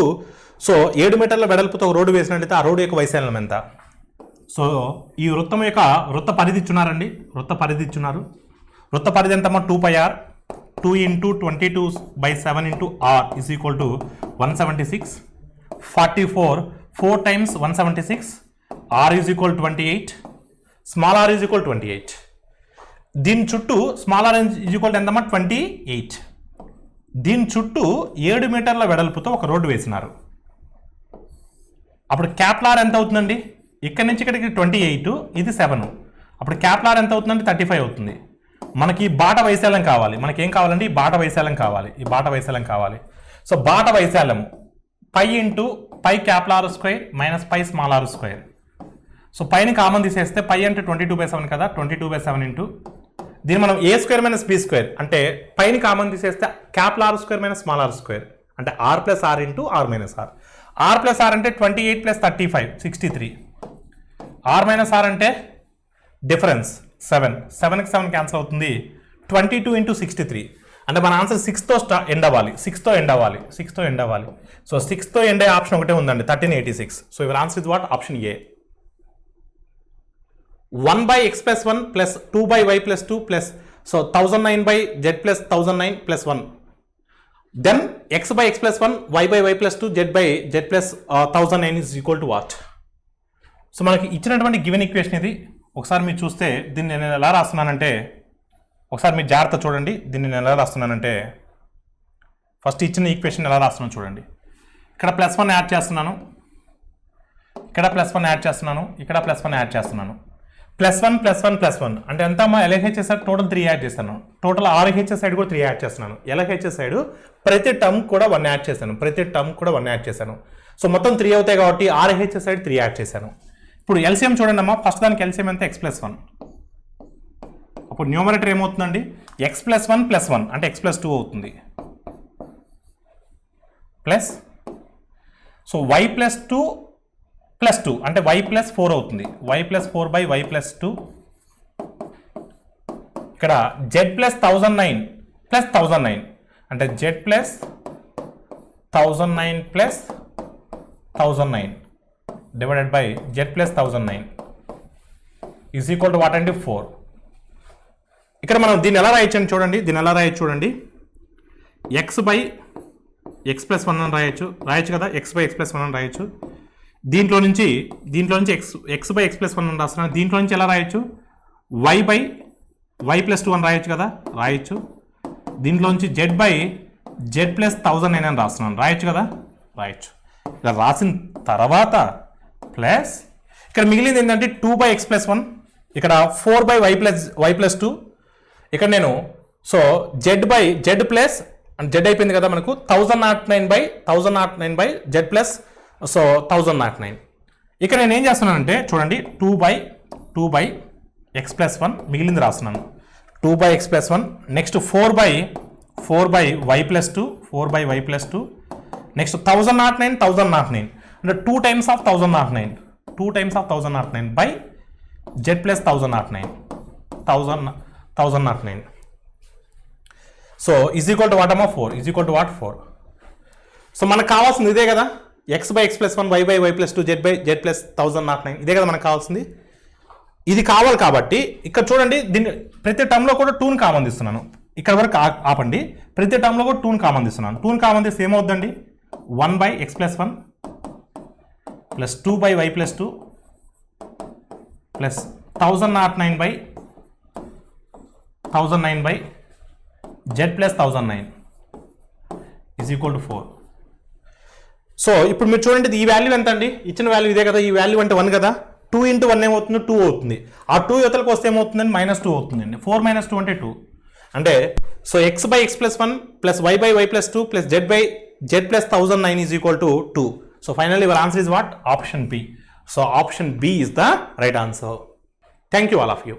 so 7 మీటర్ల వెడల్పుతో ఒక road వేసినట్లయితే ఆ రోడ్డు యొక్క వైశాల్యం ఎంత? సో ఈ వృత్తం యొక్క వృత్త పరిధి ఇచ్చున్నారండి. వృత్త పరిధి ఎంతమ్మా? 2πr. 2 into 22/7 into r is equal to 176. 44 4 times 176. r is equal to 28. Small r is equal to 28. దీని చుట్టూ small r is equal to ఎంతమ్మా? 28. దీని చుట్టూ 7 మీటర్ల వెడల్పుతో ఒక రోడ్డు వేసినారు. అప్పుడు క్యాప్లార్ ఎంత అవుతుందండి? ఇక్కడ నుంచి ఇక్కడికి 28, ఇది 7. అప్పుడు క్యాప్లార్ ఎంత అవుతుందండి? 35 అవుతుంది. మనకి బాట వైశాల్యం కావాలి. మనకి ఏం కావాలండి? ఈ బాట వైశాల్యం కావాలి. సో బాట వైశాల్యము π into π capital R square minus π small r square. So పైన కామన్ తీసేస్తే π అంటే 22/7 కదా, 22/7 ఇంటూ దీన్ని మనం a square minus b square అంటే పైన కామన్ తీసేస్తే capital R square minus small r square అంటే r plus r into r minus r. r plus r అంటే 28 ప్లస్ 35 63. r మైనస్ r అంటే డిఫరెన్స్ 7కి 7 క్యాన్సిల్ అవుతుంది. 22 ఇంటూ 63 అంటే మన ఆన్సర్ 6తో ఎండ్ అవ్వాలి. 6తో ఎండ్ అవ్వాలి. సో 6తో ఎండ్ అయ్యే ఆప్షన్ ఒకటే ఉందండి, 1386. So your answer is what? Option A. 1/x plus 1 plus 2/y plus 2 plus so 1009/z plus 1009 plus 1. Then x/x plus 1, y/y plus 2, z/z plus 1009 is equal to what? So మనకి ఇచ్చినటువంటి given equation ఇది. ఒకసారి మీరు చూస్తే దీన్ని నేను ఎలా రాస్తున్నానంటే, ఒకసారి మీరు జాగ్రత్త చూడండి. దీన్ని నేను ఎలా రాస్తున్నానంటే, ఫస్ట్ ఇచ్చిన ఈక్వేషన్ ఎలా రాస్తున్నాను చూడండి. ఇక్కడ +1 యాడ్ చేస్తున్నాను, ఇక్కడ +1 యాడ్ చేస్తున్నాను, ఇక్కడ +1 యాడ్ చేస్తున్నాను. +1 +1 +1 అంటే ఎంత అమ్మా? LHS సైడ్ టోటల్ 3 యాడ్ చేస్తాను. టోటల్ RHS సైడ్ కూడా 3 యాడ్ చేస్తున్నాను. LHS సైడ్ ప్రతి టర్మ్ కూడా 1 యాడ్ చేశాను. సో మొత్తం 3 అవుతాయి కాబట్టి RHS సైడ్ 3 యాడ్ చేశాను. ఇప్పుడు ఎల్సిఎం చూడండి అమ్మా. ఫస్ట్ దానికి ఎల్సిఎం ఎంత? x+1. అప్పుడు న్యూమరేటర్ ఏమవుతుందండి? x+1 అంటే x+2 అవుతుంది. ప్లస్ సో y+2 +2 అంటే y+4 అవుతుంది. y+4/y+2 ఇక్కడ z+1009 + 1009 అంటే z+1009 + 1009 divided by z+1009 is equal to what అండి? 4. ఇక్కడ మనం దీన్ని ఎలా రాయొచ్చని చూడండి. x/x+1 అని రాయొచ్చు కదా. x/x+1 అని రాయొచ్చు. దీంట్లో నుంచి ఎక్స్ బై ఎక్స్ ప్లస్ 1 అని రాస్తున్నాను. దీంట్లో నుంచి ఎలా రాయొచ్చు, వై బై వై ప్లస్ 2 అని రాయొచ్చు కదా, రాయొచ్చు. దీంట్లో నుంచి జెడ్ బై జెడ్ ప్లస్ 1009 అని రాస్తున్నాను, రాయొచ్చు కదా, రాయొచ్చు. ఇలా రాసిన తర్వాత ప్లస్ ఇక్కడ మిగిలింది ఏంటంటే 2 బై ఎక్స్ ప్లస్ 1, ఇక్కడ 4 బై వై ప్లస్ 2, ఇక్కడ నేను so Z by z plus Z అయిపోయింది కదా మనకు 1009 బై జెడ్ ప్లస్ సో 1009. ఇక్కడ నేను ఏం చేస్తున్నానంటే చూడండి 2 బై ఎక్స్ ప్లస్ 1 మిగిలింది రాస్తున్నాను, 2 by X plus 1, next 4 by y plus 2, next 1009 అంటే 2 times of 1009 by z plus 1009. So is equal to what అమ్మా 4, is equal to what 4. So మనకు కావాల్సింది ఇదే కదా, x by X plus 1, y by y plus 2, z by z plus 1009, ఇదే కదా మనకు కావాల్సింది. ఇది కావాలి కాబట్టి ఇక్కడ చూడండి దీన్ని ప్రతి టర్మ్లో కూడా 2ని కామన్ తీస్తున్నాను. ఇక్కడ వరకు ఆపండి, ప్రతి టర్మ్లో కూడా 2ని కామన్ తీస్తున్నాను. 2ని కామన్ తీస్తే ఏమవుద్దండి, 1 by X plus 1 plus 2 by y plus 2 plus 1009 by z plus 1009 is equal to 4. So ఇప్పుడు మీరు చూడండి ఈ వాల్యూ ఎంత అండి, ఇచ్చిన వాల్యూ ఇదే కదా, ఈ వాల్యూ అంటే 1 కదా, 2 ఇంటూ 1 ఏమవుతుంది 2 అవుతుంది. ఆ 2 యువతలకు వస్తే ఏమవుతుందండి -2 అవుతుందండి. 4 - 2 అంటే 2 అంటే so x by X plus 1 plus y by y plus 2 plus z by z plus 1009 is equal to 2. So finally your answer is what, option B. So option B is the right answer. Thank you all of you.